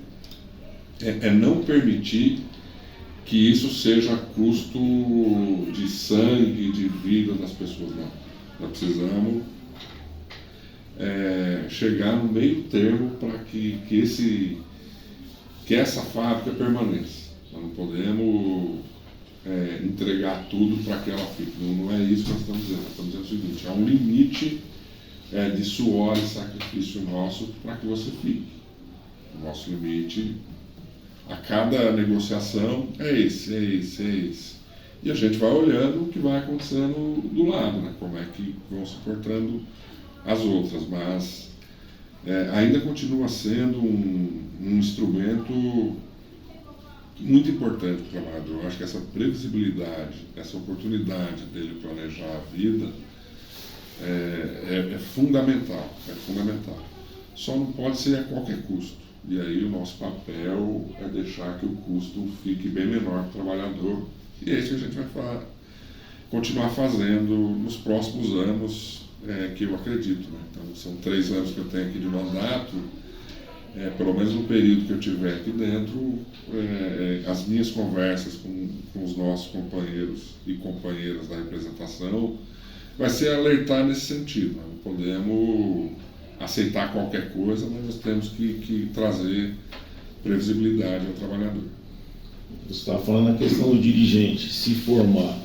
é não permitir que isso seja a custo de sangue, de vida das pessoas, não. Nós precisamos chegar no meio termo para que essa fábrica permaneça. Nós não podemos entregar tudo para que ela fique. Não é isso que nós estamos dizendo. Nós estamos dizendo o seguinte: há um limite de suor e sacrifício nosso para que você fique. O nosso limite a cada negociação é esse. E a gente vai olhando o que vai acontecendo do lado, né? Como é que vão se portando as outras, mas ainda continua sendo um instrumento muito importante para o trabalhador. Eu acho que essa previsibilidade, essa oportunidade dele planejar a vida é fundamental, Só não pode ser a qualquer custo. E aí o nosso papel é deixar que o custo fique bem menor para o trabalhador. E é isso que a gente vai continuar fazendo nos próximos anos, que eu acredito, né? Então, são 3 anos que eu tenho aqui de mandato. Pelo menos no período que eu estiver aqui dentro, as minhas conversas com os nossos companheiros e companheiras da representação vai ser alertar nesse sentido. Né? Não podemos aceitar qualquer coisa, mas nós temos que trazer previsibilidade ao trabalhador. Você está falando a questão do dirigente se formar.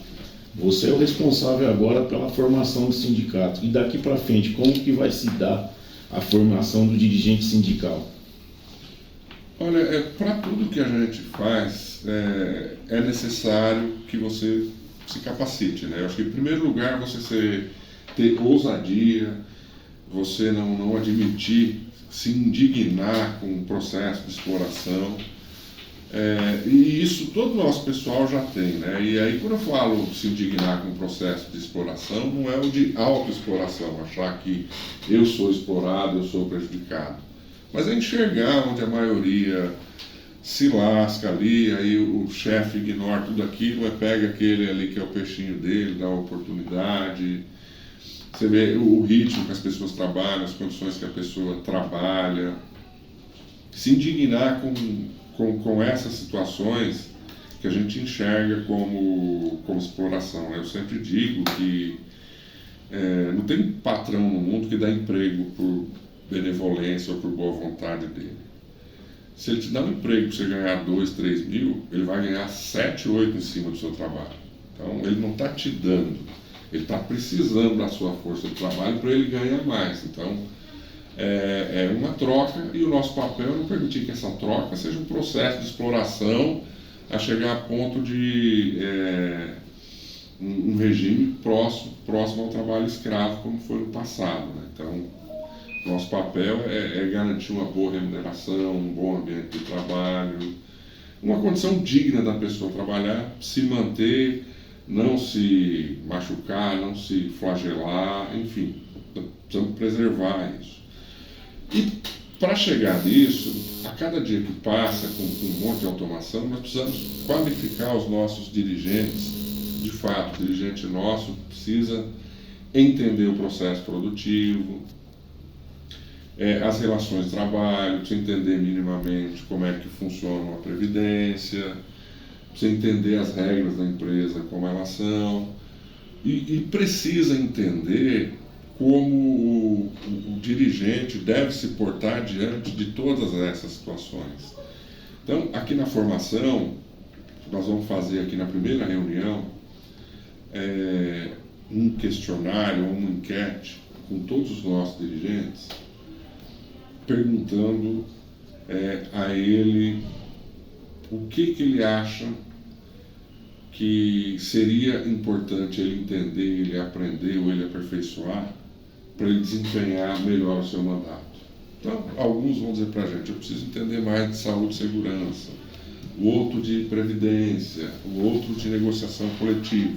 Você é o responsável agora pela formação do sindicato. E daqui para frente, como que vai se dar a formação do dirigente sindical? Olha, para tudo que a gente faz, é necessário que você se capacite, né? Eu acho que, em primeiro lugar, você ter ousadia, você não admitir, se indignar com o processo de exploração. E isso todo o nosso pessoal já tem, né? E aí, quando eu falo se indignar com o processo de exploração, não é o de autoexploração, achar que eu sou explorado, eu sou prejudicado. Mas é enxergar onde a maioria se lasca ali, aí o chefe ignora tudo aquilo, pega aquele ali que é o peixinho dele, dá uma oportunidade. Você vê o ritmo que as pessoas trabalham, as condições que a pessoa trabalha. Se indignar com essas situações que a gente enxerga como exploração. Eu sempre digo que não tem patrão no mundo que dá emprego por benevolência ou por boa vontade dele. Se ele te dá um emprego para você ganhar 2, 3 mil, ele vai ganhar 7, 8 em cima do seu trabalho. Então ele não está te dando, ele está precisando da sua força de trabalho para ele ganhar mais. Então é uma troca, e o nosso papel é não permitir que essa troca seja um processo de exploração a chegar a ponto de um regime próximo ao trabalho escravo, como foi no passado, né? Então, nosso papel é garantir uma boa remuneração, um bom ambiente de trabalho, uma condição digna da pessoa trabalhar, se manter, não se machucar, não se flagelar, enfim, precisamos preservar isso. E para chegar nisso, a cada dia que passa com um monte de automação, nós precisamos qualificar os nossos dirigentes. De fato, o dirigente nosso precisa entender o processo produtivo, as relações de trabalho, precisa entender minimamente como é que funciona a previdência, precisa entender as regras da empresa, como elas são, e precisa entender como o dirigente deve se portar diante de todas essas situações. Então, aqui na formação, nós vamos fazer aqui na primeira reunião um questionário, uma enquete com todos os nossos dirigentes, perguntando a ele o que ele acha que seria importante ele entender, ele aprender ou ele aperfeiçoar para ele desempenhar melhor o seu mandato. Então, alguns vão dizer para a gente: eu preciso entender mais de saúde e segurança, o outro de previdência, o outro de negociação coletiva.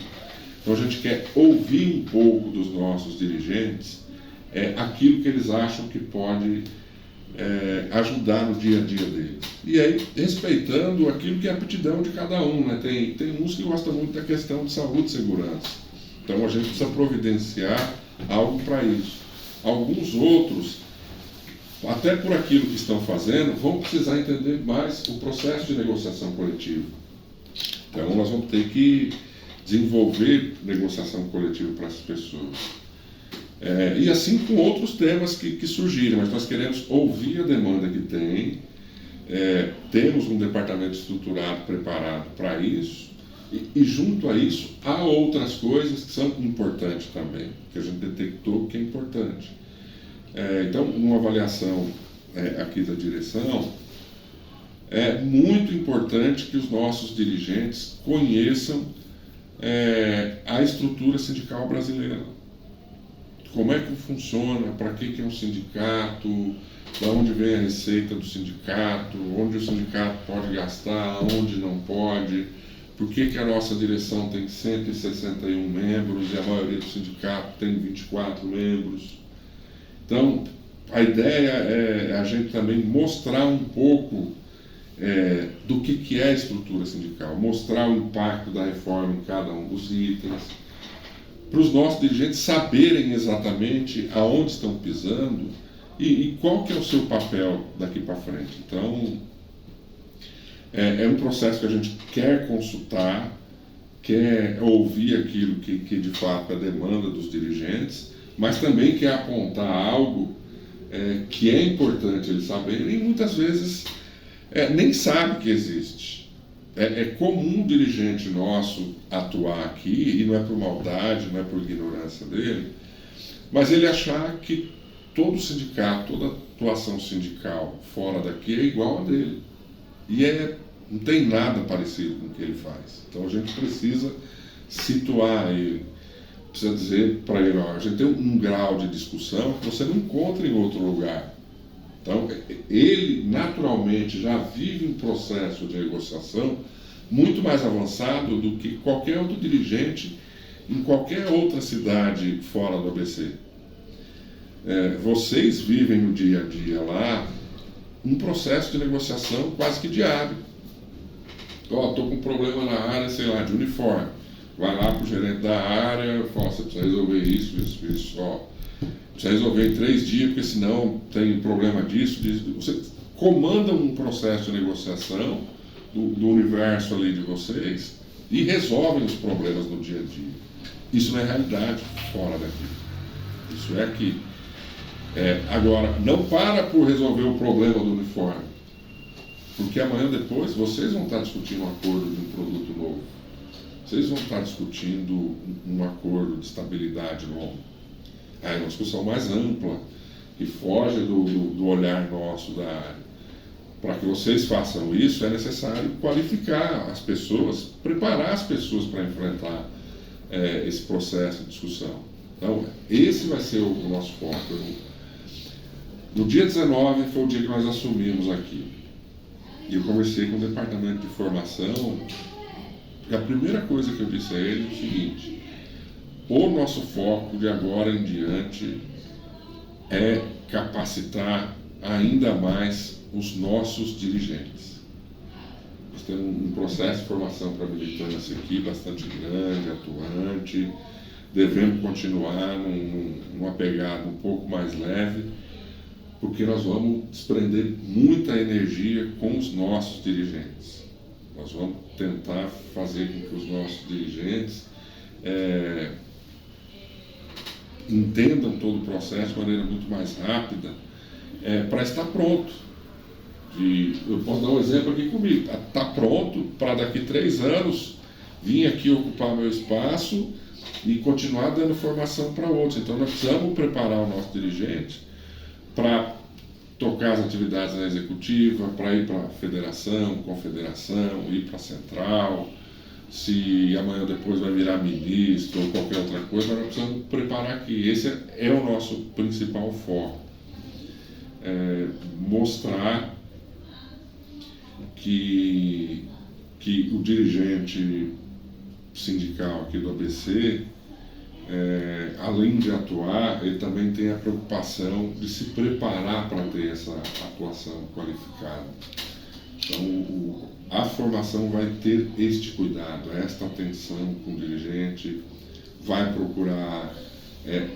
Então, a gente quer ouvir um pouco dos nossos dirigentes aquilo que eles acham que pode ajudar no dia a dia deles. E aí, respeitando aquilo que é a aptidão de cada um, né? Tem uns que gostam muito da questão de saúde e segurança. Então, a gente precisa providenciar algo para isso. Alguns outros, até por aquilo que estão fazendo, vão precisar entender mais o processo de negociação coletiva. Então, nós vamos ter que desenvolver negociação coletiva para essas pessoas. E assim com outros temas que surgiram, mas nós queremos ouvir a demanda que tem, temos um departamento estruturado, preparado para isso, E junto a isso, há outras coisas que são importantes também, que a gente detectou que é importante. Então, uma avaliação aqui da direção, é muito importante que os nossos dirigentes conheçam a estrutura sindical brasileira. Como é que funciona, para que é um sindicato, de onde vem a receita do sindicato, onde o sindicato pode gastar, onde não pode, por que a nossa direção tem 161 membros e a maioria do sindicato tem 24 membros. Então, a ideia é a gente também mostrar um pouco do que é a estrutura sindical, mostrar o impacto da reforma em cada um dos itens, para os nossos dirigentes saberem exatamente aonde estão pisando e qual que é o seu papel daqui para frente. Então, é um processo que a gente quer consultar, quer ouvir aquilo que de fato é a demanda dos dirigentes, mas também quer apontar algo que é importante eles saberem e muitas vezes nem sabe que existe. É comum um dirigente nosso atuar aqui, e não é por maldade, não é por ignorância dele, mas ele achar que todo sindicato, toda atuação sindical fora daqui é igual a dele. E não tem nada parecido com o que ele faz. Então a gente precisa situar ele, precisa dizer para ele, a gente tem um grau de discussão que você não encontra em outro lugar. Então, ele naturalmente já vive um processo de negociação muito mais avançado do que qualquer outro dirigente em qualquer outra cidade fora do ABC. Vocês vivem no dia a dia lá um processo de negociação quase que diário. Estou com um problema na área, sei lá, de uniforme. Vai lá para o gerente da área, fala, você precisa resolver isso. Precisa resolver em 3 dias, porque senão tem problema disso. Você comanda um processo de negociação do universo ali de vocês e resolvem os problemas no dia a dia. Isso não é realidade fora daqui. Isso é aqui. Agora, não para por resolver o problema do uniforme, porque amanhã depois vocês vão estar discutindo um acordo de um produto novo. Vocês vão estar discutindo um acordo de estabilidade novo. É uma discussão mais ampla, que foge do olhar nosso da área. Para que vocês façam isso, é necessário qualificar as pessoas, preparar as pessoas para enfrentar esse processo de discussão. Então, esse vai ser o nosso foco. No dia 19 foi o dia que nós assumimos aqui. E eu conversei com o departamento de formação, e a primeira coisa que eu disse a eles é o seguinte: o nosso foco de agora em diante é capacitar ainda mais os nossos dirigentes. Nós temos um processo de formação para a militância aqui bastante grande, atuante, devemos continuar numa pegada um pouco mais leve, porque nós vamos desprender muita energia com os nossos dirigentes. Nós vamos tentar fazer com que os nossos dirigentes entendam todo o processo de maneira muito mais rápida, para estar pronto. Eu posso dar um exemplo aqui comigo. Está pronto para daqui 3 anos vir aqui ocupar meu espaço e continuar dando formação para outros. Então nós precisamos preparar o nosso dirigente para tocar as atividades na executiva, para ir para a federação, confederação, ir para a central. Se amanhã depois vai virar ministro ou qualquer outra coisa, nós precisamos preparar aqui. Esse é o nosso principal foco. Mostrar que o dirigente sindical aqui do ABC, além de atuar, ele também tem a preocupação de se preparar para ter essa atuação qualificada. Então, a formação vai ter este cuidado, esta atenção com o dirigente, vai procurar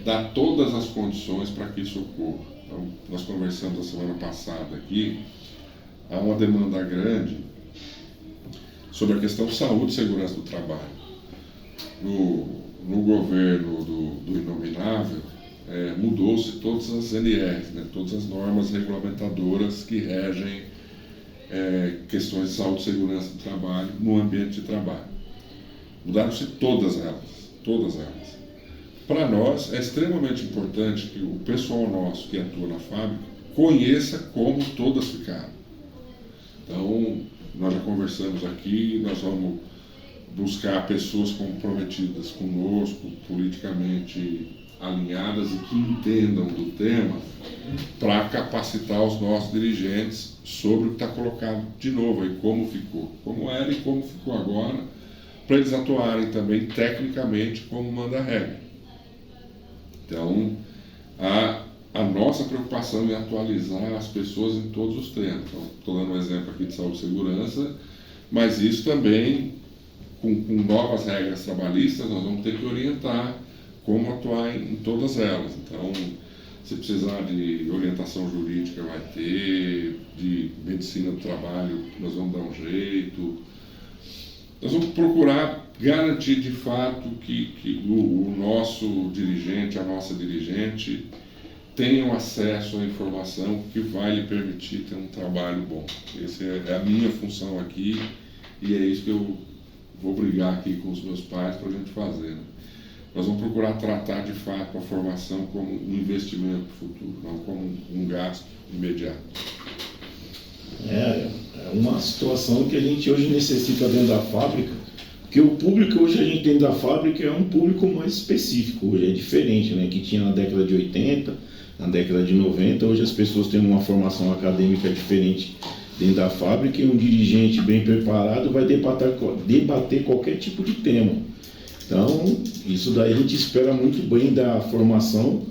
dar todas as condições para que isso ocorra. Então, nós conversamos a semana passada aqui, há uma demanda grande sobre a questão de saúde e segurança do trabalho. No governo do Inominável, mudou-se todas as NRs, todas as normas regulamentadoras que regem questões de saúde e segurança do trabalho no ambiente de trabalho. Mudaram-se todas elas. Para nós, é extremamente importante que o pessoal nosso que atua na fábrica conheça como todas ficaram. Então, nós já conversamos aqui, nós vamos buscar pessoas comprometidas conosco, politicamente alinhadas e que entendam do tema, para capacitar os nossos dirigentes sobre o que está colocado de novo aí, como ficou, como era e como ficou agora, para eles atuarem também tecnicamente como manda a regra. Então, a nossa preocupação é atualizar as pessoas em todos os temas. Então, estou dando um exemplo aqui de saúde e segurança, mas isso também, com novas regras trabalhistas, nós vamos ter que orientar como atuar em todas elas. Então, se precisar de orientação jurídica, vai ter, de medicina do trabalho, nós vamos dar um jeito. Nós vamos procurar garantir de fato que o nosso dirigente, a nossa dirigente, tenham acesso à informação que vai lhe permitir ter um trabalho bom. Essa é a minha função aqui e é isso que eu vou brigar aqui com os meus pais para a gente fazer, né? Nós vamos procurar tratar de fato a formação como um investimento para o futuro, não como um gasto imediato. É uma situação que a gente hoje necessita dentro da fábrica, porque o público hoje a gente dentro da fábrica é um público mais específico, hoje é diferente, né? Que tinha na década de 80, na década de 90, hoje as pessoas têm uma formação acadêmica diferente dentro da fábrica e um dirigente bem preparado vai debater qualquer tipo de tema. Então, isso daí a gente espera muito bem da formação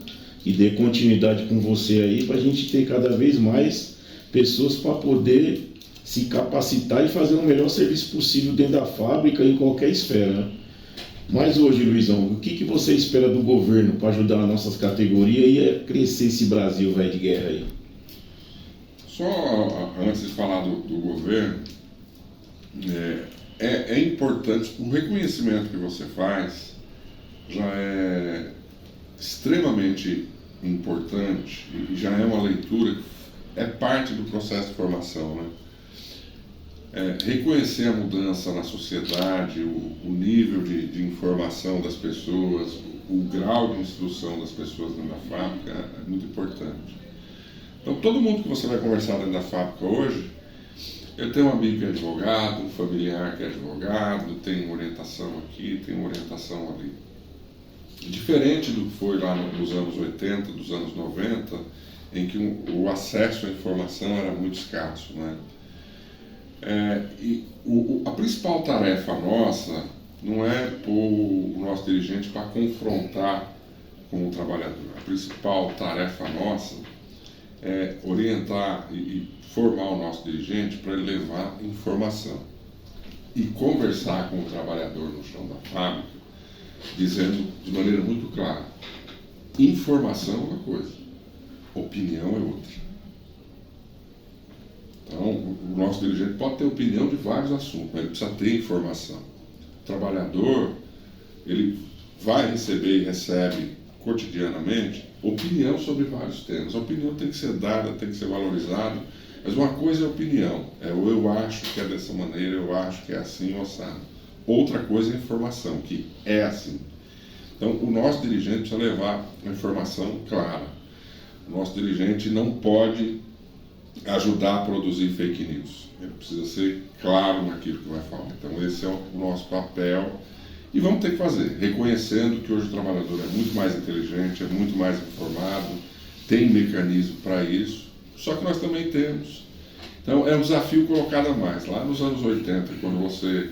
e dê continuidade com você aí para a gente ter cada vez mais pessoas para poder se capacitar e fazer o melhor serviço possível dentro da fábrica em qualquer esfera, né? Mas hoje, Luizão, o que você espera do governo para ajudar as nossas categorias e a crescer esse Brasil velho de guerra aí? Só antes de falar do governo, é importante, o reconhecimento que você faz já é extremamente importante e já é uma leitura que é parte do processo de formação, né? Reconhecer a mudança na sociedade, o nível de informação das pessoas, o grau de instrução das pessoas dentro da fábrica é muito importante. Então, todo mundo que você vai conversar dentro da fábrica hoje, eu tenho um amigo que é advogado, um familiar que é advogado, tem orientação aqui, tem orientação ali. Diferente do que foi lá nos anos 80, dos anos 90, em que o acesso à informação era muito escasso, né? A principal tarefa nossa não é pôr o nosso dirigente para confrontar com o trabalhador. A principal tarefa nossa é orientar e formar o nosso dirigente para ele levar informação e conversar com o trabalhador no chão da fábrica, dizendo de maneira muito clara: informação é uma coisa, opinião é outra. Então, o nosso dirigente pode ter opinião de vários assuntos, mas ele precisa ter informação. O trabalhador, ele vai receber e recebe cotidianamente opinião sobre vários temas. A opinião tem que ser dada, tem que ser valorizada, mas uma coisa é opinião, eu acho que é dessa maneira, eu acho que é assim ou assado. Outra coisa é informação, que é assim. Então, o nosso dirigente precisa levar a informação clara. O nosso dirigente não pode ajudar a produzir fake news. Ele precisa ser claro naquilo que vai falar. Então, esse é o nosso papel. E vamos ter que fazer, reconhecendo que hoje o trabalhador é muito mais inteligente, é muito mais informado, tem mecanismo para isso, só que nós também temos. Então, é um desafio colocado a mais. Lá nos anos 80, quando você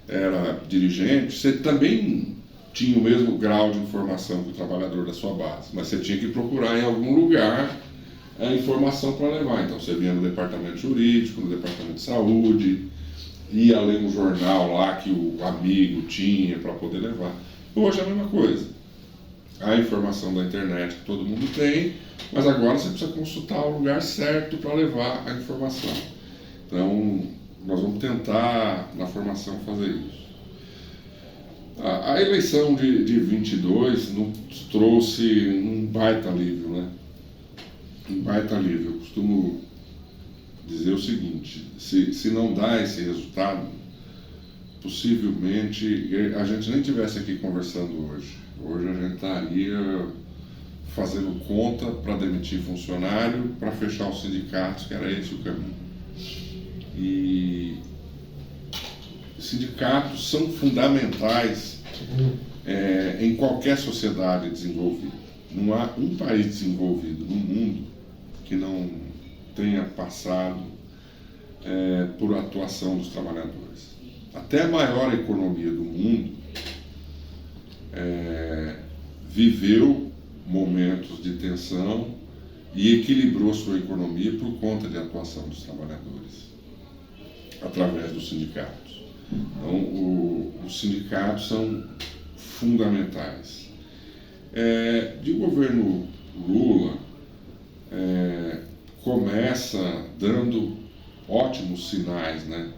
era dirigente, você também tinha o mesmo grau de informação que o trabalhador da sua base, mas você tinha que procurar em algum lugar a informação para levar. Então, você vinha no departamento jurídico, no departamento de saúde, ia ler um jornal lá que o amigo tinha para poder levar. Hoje é a mesma coisa. A informação da internet que todo mundo tem, mas agora você precisa consultar o lugar certo para levar a informação. Então, nós vamos tentar, na formação, fazer isso. A eleição de 22 nos trouxe um baita alívio, né? Um baita alívio. Eu costumo dizer o seguinte: se não dá esse resultado, possivelmente a gente nem estivesse aqui conversando hoje. Hoje a gente estaria fazendo conta para demitir funcionário, para fechar os sindicatos, que era esse o caminho. E sindicatos são fundamentais em qualquer sociedade desenvolvida. Não há um país desenvolvido no mundo que não tenha passado por atuação dos trabalhadores. Até a maior economia do mundo viveu momentos de tensão e equilibrou sua economia por conta de atuação dos trabalhadores, através dos sindicatos. Então, os sindicatos são fundamentais. De governo Lula, começa dando ótimos sinais, né?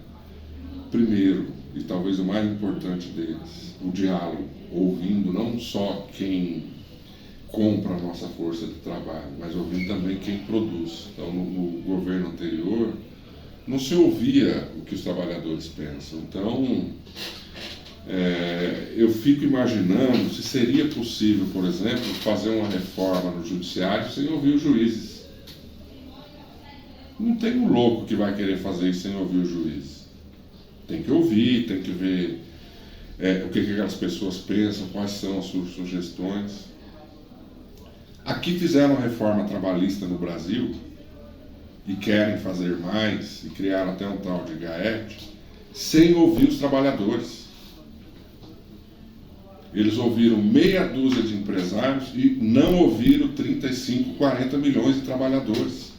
Primeiro, e talvez o mais importante deles, o diálogo, ouvindo não só quem compra a nossa força de trabalho, mas ouvindo também quem produz. Então, no governo anterior, não se ouvia o que os trabalhadores pensam. Então, eu fico imaginando se seria possível, por exemplo, fazer uma reforma no judiciário sem ouvir os juízes. Não tem um louco que vai querer fazer isso sem ouvir os juízes. Tem que ouvir, tem que ver o que aquelas pessoas pensam, quais são as suas sugestões. Aqui fizeram reforma trabalhista no Brasil e querem fazer mais e criaram até um tal de GAET sem ouvir os trabalhadores. Eles ouviram meia dúzia de empresários e não ouviram 35, 40 milhões de trabalhadores.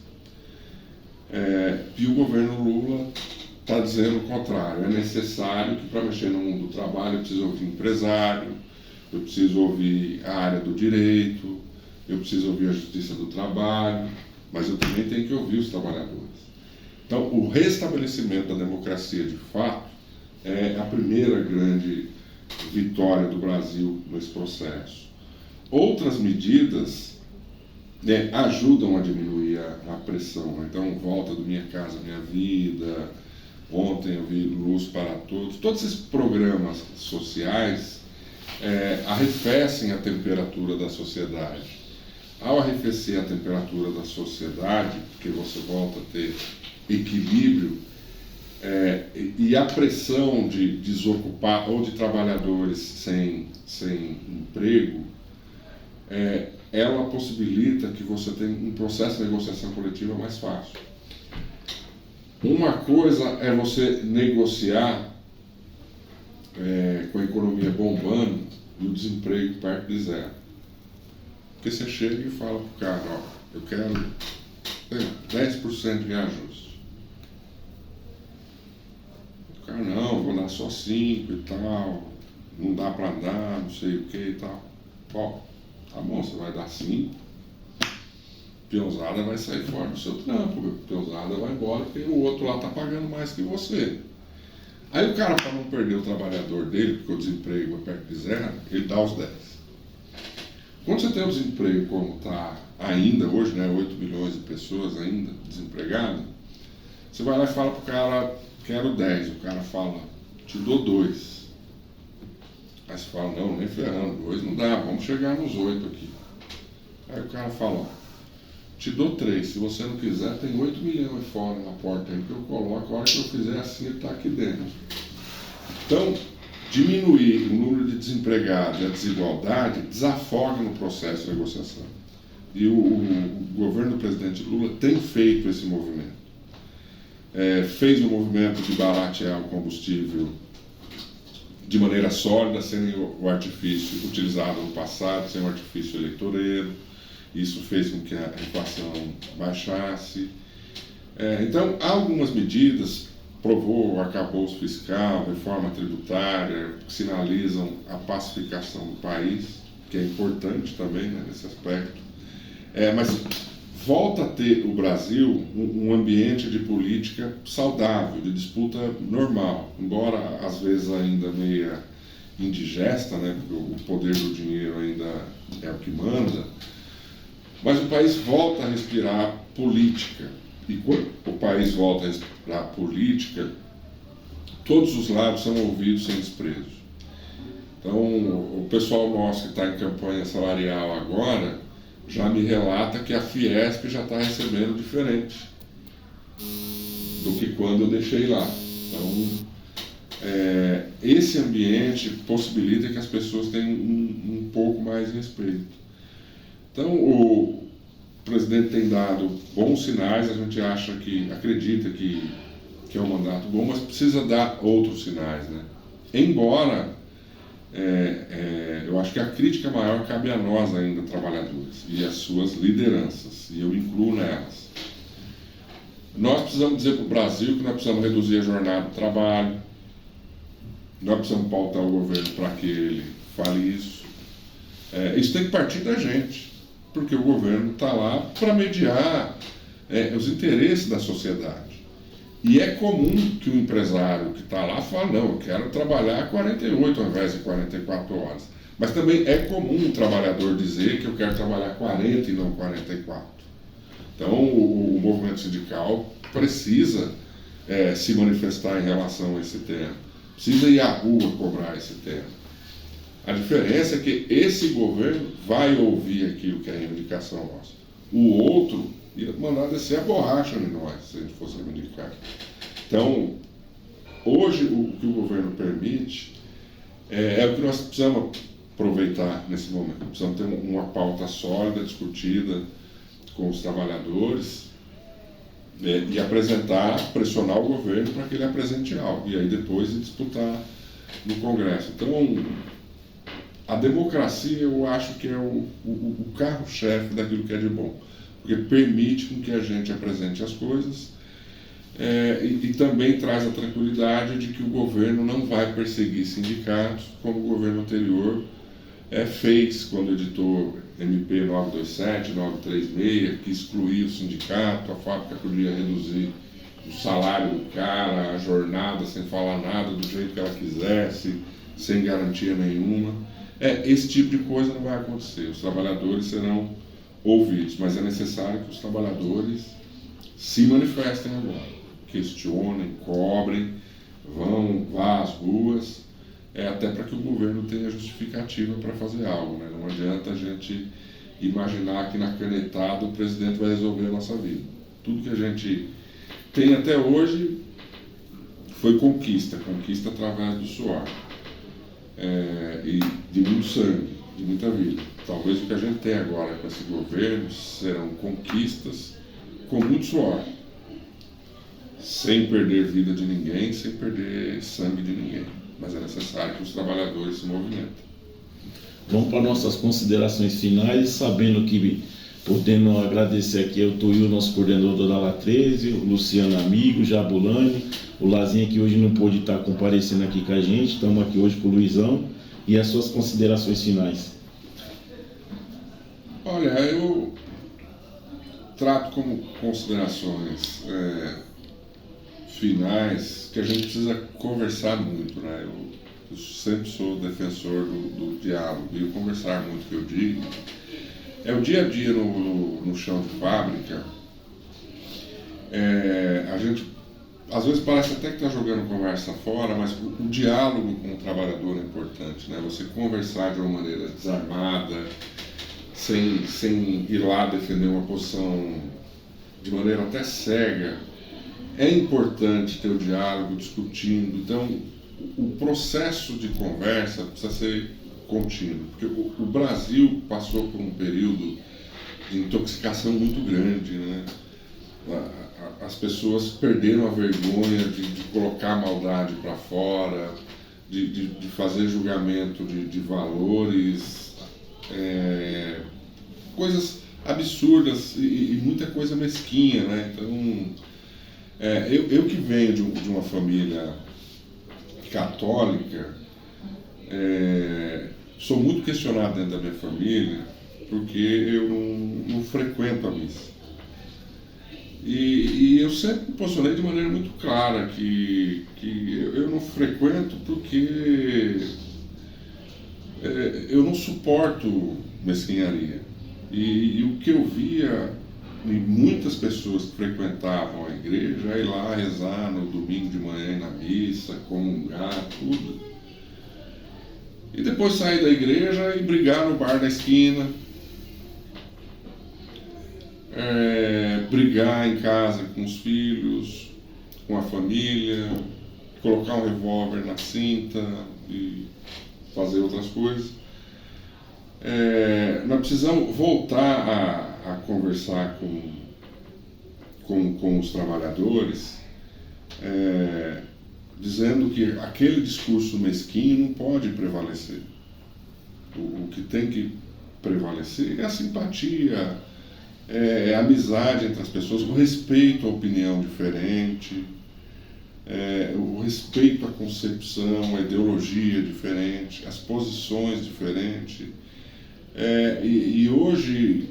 E o governo Lula está dizendo o contrário. É necessário que para mexer no mundo do trabalho eu preciso ouvir empresário, eu preciso ouvir a área do direito, eu preciso ouvir a justiça do trabalho, mas eu também tenho que ouvir os trabalhadores. Então, o restabelecimento da democracia de fato é a primeira grande vitória do Brasil nesse processo. Outras medidas ajudam a diminuir a pressão. Então, volta do Minha Casa Minha Vida, ontem eu vi Luz para Todos. Todos esses programas sociais arrefecem a temperatura da sociedade. Ao arrefecer a temperatura da sociedade, porque você volta a ter equilíbrio, e a pressão de desocupar ou de trabalhadores sem emprego, ela possibilita que você tenha um processo de negociação coletiva mais fácil. Uma coisa é você negociar com a economia bombando e o desemprego perto de zero. Porque você chega e fala para o cara, eu quero 10% de reajuste. O cara, não, vou dar só 5 e tal, não dá para dar, não sei o que e tal. Bom, tá bom, você vai dar 5, peãozada vai sair fora do seu trampo, peãozada vai embora porque o outro lá tá pagando mais que você. Aí o cara, para não perder o trabalhador dele, porque o desemprego é perto de zero, ele dá os 10. Quando você tem o desemprego como está ainda hoje, né, 8 milhões de pessoas ainda desempregadas, você vai lá e fala pro cara, quero 10, o cara fala, te dou 2. Aí você fala, não, nem ferrando, 2 não dá, vamos chegar nos 8 aqui. Aí o cara fala, te dou 3, se você não quiser, tem 8 milhões fora na porta aí que eu coloco, a hora que eu fizer assim, ele está aqui dentro. Então, diminuir o número de desempregados e a desigualdade desafoga no processo de negociação. E o governo do presidente Lula tem feito esse movimento. Fez um movimento de baratear o combustível de maneira sólida, sem o artifício utilizado no passado, sem o artifício eleitoreiro. Isso fez com que a inflação baixasse. Então, há algumas medidas, provou o arcabouço fiscal, reforma tributária, que sinalizam a pacificação do país, que é importante também, né, nesse aspecto. Mas volta a ter o Brasil um ambiente de política saudável, de disputa normal, embora às vezes ainda meia indigesta, né, porque o poder do dinheiro ainda é o que manda, mas o país volta a respirar política. E quando o país volta a respirar política, todos os lados são ouvidos sem desprezo. Então, o pessoal nosso que está em campanha salarial agora já me relata que a Fiesp já está recebendo diferente do que quando eu deixei lá. Então, esse ambiente possibilita que as pessoas tenham um pouco mais de respeito. Então, o presidente tem dado bons sinais, a gente acredita que é um mandato bom, mas precisa dar outros sinais, né? Embora eu acho que a crítica maior cabe a nós ainda, trabalhadores, e às suas lideranças, e eu incluo nelas. Nós precisamos dizer para o Brasil que nós precisamos reduzir a jornada de trabalho, nós precisamos pautar o governo para que ele fale isso. Isso tem que partir da gente, porque o governo está lá para mediar os interesses da sociedade. E é comum que o empresário que está lá fale, não, eu quero trabalhar 48 ao invés de 44 horas. Mas também é comum o trabalhador dizer que eu quero trabalhar 40 e não 44. Então o movimento sindical precisa se manifestar em relação a esse tema. Precisa ir à rua cobrar esse tema. A diferença é que esse governo vai ouvir aquilo que é a reivindicação nossa. O outro ia mandar descer a borracha em nós, se a gente fosse reivindicar. Então, hoje o que o governo permite é o que nós precisamos aproveitar nesse momento. Precisamos ter uma pauta sólida, discutida com os trabalhadores e pressionar o governo para que ele apresente algo. E aí depois disputar no Congresso. Então, a democracia eu acho que é o carro-chefe daquilo que é de bom. Porque permite com que a gente apresente as coisas e também traz a tranquilidade de que o governo não vai perseguir sindicatos como o governo anterior fez quando editou MP 927, 936, que excluía o sindicato, a fábrica podia reduzir o salário do cara, a jornada, sem falar nada, do jeito que ela quisesse, sem garantia nenhuma. Esse tipo de coisa não vai acontecer. Os trabalhadores serão ouvidos, mas é necessário que os trabalhadores se manifestem agora, questionem, cobrem, vá às ruas, até para que o governo tenha justificativa para fazer algo, né? Não adianta a gente imaginar que na canetada o presidente vai resolver a nossa vida. Tudo que a gente tem até hoje foi conquista através do suor e de muito sangue, de muita vida. Talvez o que a gente tem agora com esse governo serão conquistas com muito suor, sem perder vida de ninguém, sem perder sangue de ninguém. Mas é necessário que os trabalhadores se movimentem. Vamos para nossas considerações finais, sabendo que podendo agradecer aqui ao Tuil, nosso coordenador da La 13, o Luciano Amigo, Jabulani, o Lazinha que hoje não pôde estar comparecendo aqui com a gente, estamos aqui hoje com o Luizão, e as suas considerações finais. Olha, eu trato como considerações finais que a gente precisa conversar muito, né? Eu sempre sou defensor do diálogo e o conversar muito que eu digo é o dia a dia no chão de fábrica. A gente às vezes parece até que está jogando conversa fora, mas o diálogo com o trabalhador é importante, né? Você conversar de uma maneira desarmada, sem ir lá defender uma posição de maneira até cega. É importante ter o diálogo, discutindo. Então, o processo de conversa precisa ser contínuo, porque o Brasil passou por um período de intoxicação muito grande, né? As pessoas perderam a vergonha de colocar a maldade para fora, de fazer julgamento de valores, coisas absurdas e muita coisa mesquinha, né? Então, eu que venho de uma família católica, sou muito questionado dentro da minha família porque eu não frequento a missa. E eu sempre me posicionei de maneira muito clara que eu não frequento porque eu não suporto mesquinharia. E o que eu via muitas pessoas que frequentavam a igreja ir lá rezar no domingo de manhã na missa, comungar, tudo. E depois sair da igreja e brigar no bar da esquina, brigar em casa com os filhos, com a família, colocar um revólver na cinta e fazer outras coisas. Nós precisamos voltar a conversar com os trabalhadores, dizendo que aquele discurso mesquinho não pode prevalecer. O que tem que prevalecer é a simpatia, a amizade entre as pessoas, o respeito à opinião diferente, o respeito à concepção, à ideologia diferente, às posições diferentes. E hoje,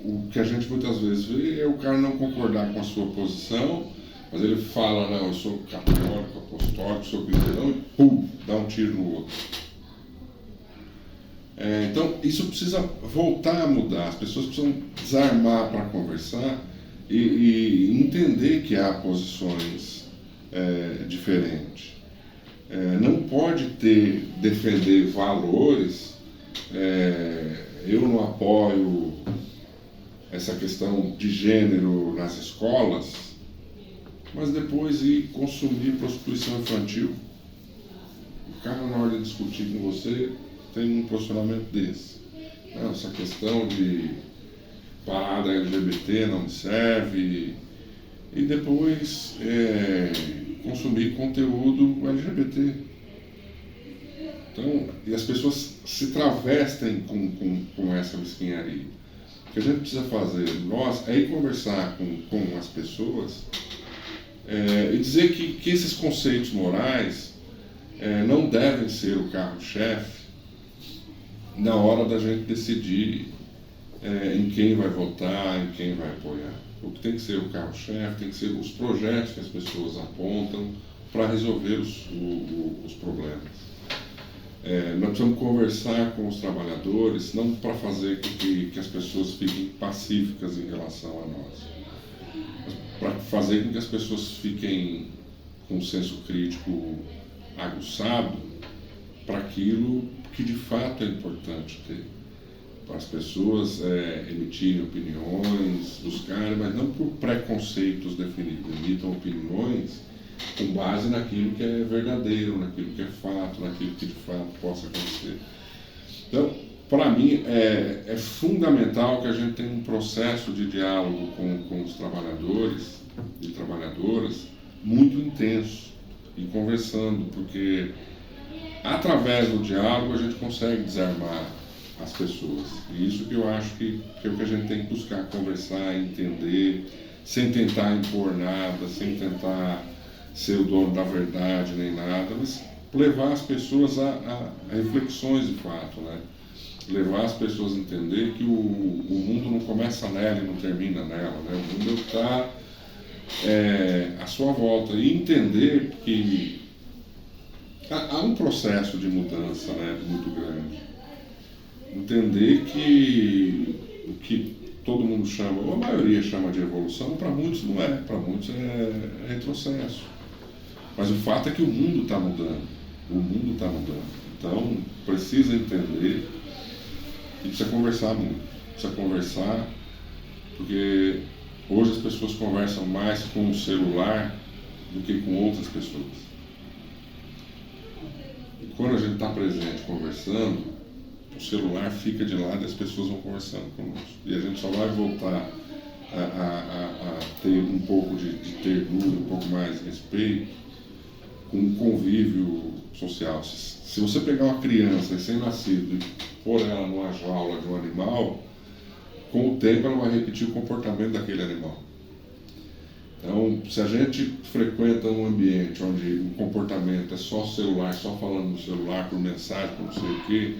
o que a gente muitas vezes vê é o cara não concordar com a sua posição, mas ele fala, não, eu sou católico, apostólico, sou cristão, e pum, dá um tiro no outro. Então, isso precisa voltar a mudar, as pessoas precisam desarmar para conversar e entender que há posições diferentes. Não pode defender valores, eu não apoio essa questão de gênero nas escolas, mas depois ir consumir prostituição infantil. O cara, na hora de discutir com você, tem um posicionamento desse. Essa questão de parada LGBT não me serve. E depois consumir conteúdo LGBT. Então, e as pessoas se travestem com essa mesquinharia. O que a gente precisa fazer, nós, é ir conversar com as pessoas e dizer que esses conceitos morais não devem ser o carro-chefe na hora da gente decidir em quem vai votar, em quem vai apoiar. O que tem que ser o carro-chefe tem que ser os projetos que as pessoas apontam para resolver os problemas. Nós precisamos conversar com os trabalhadores, não para fazer com que as pessoas fiquem pacíficas em relação a nós, mas para fazer com que as pessoas fiquem com um senso crítico aguçado para aquilo que de fato é importante ter. Para as pessoas emitirem opiniões, buscarem, mas não por preconceitos definidos, emitam opiniões com base naquilo que é verdadeiro, naquilo que é fato, naquilo que de fato possa acontecer. Então, para mim, é fundamental que a gente tenha um processo de diálogo com os trabalhadores e trabalhadoras muito intenso e conversando, porque através do diálogo a gente consegue desarmar as pessoas. E isso que eu acho que é o que a gente tem que buscar, conversar, entender, sem tentar impor nada, sem tentar ser o dono da verdade nem nada, mas levar as pessoas a reflexões de fato, né? Levar as pessoas a entender que o mundo não começa nela e não termina nela, né? O mundo está à sua volta, e entender que há um processo de mudança, né, muito grande. Entender que o que todo mundo chama, ou a maioria chama de evolução, para muitos não é, para muitos é retrocesso. Mas o fato é que o mundo está mudando, Então, precisa entender e precisa conversar muito. Precisa conversar, porque hoje as pessoas conversam mais com o celular do que com outras pessoas. E quando a gente está presente conversando, o celular fica de lado e as pessoas vão conversando conosco. E a gente só vai voltar a ter um pouco de ternura, um pouco mais de respeito, com um convívio social. Se você pegar uma criança recém-nascida e pôr ela numa jaula de um animal, com o tempo ela vai repetir o comportamento daquele animal. Então, se a gente frequenta um ambiente onde o comportamento é só celular, só falando no celular, por mensagem, por não sei o quê,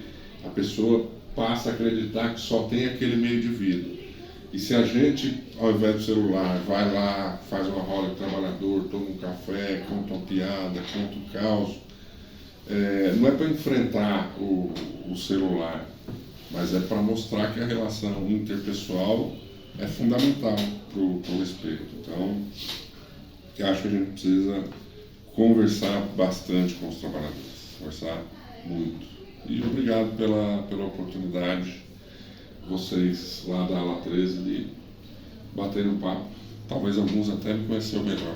a pessoa passa a acreditar que só tem aquele meio de vida. E se a gente, ao invés do celular, vai lá, faz uma roda de trabalhador, toma um café, conta uma piada, conta um caos, não é para enfrentar o celular, mas é para mostrar que a relação interpessoal é fundamental para o respeito. Então, eu acho que a gente precisa conversar bastante com os trabalhadores, conversar muito. E obrigado pela oportunidade, vocês lá da Ala 13, de baterem um papo. Talvez alguns até me conheceram melhor.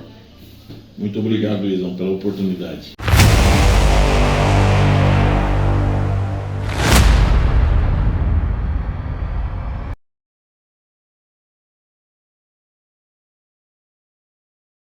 Muito obrigado, Luizão, pela oportunidade.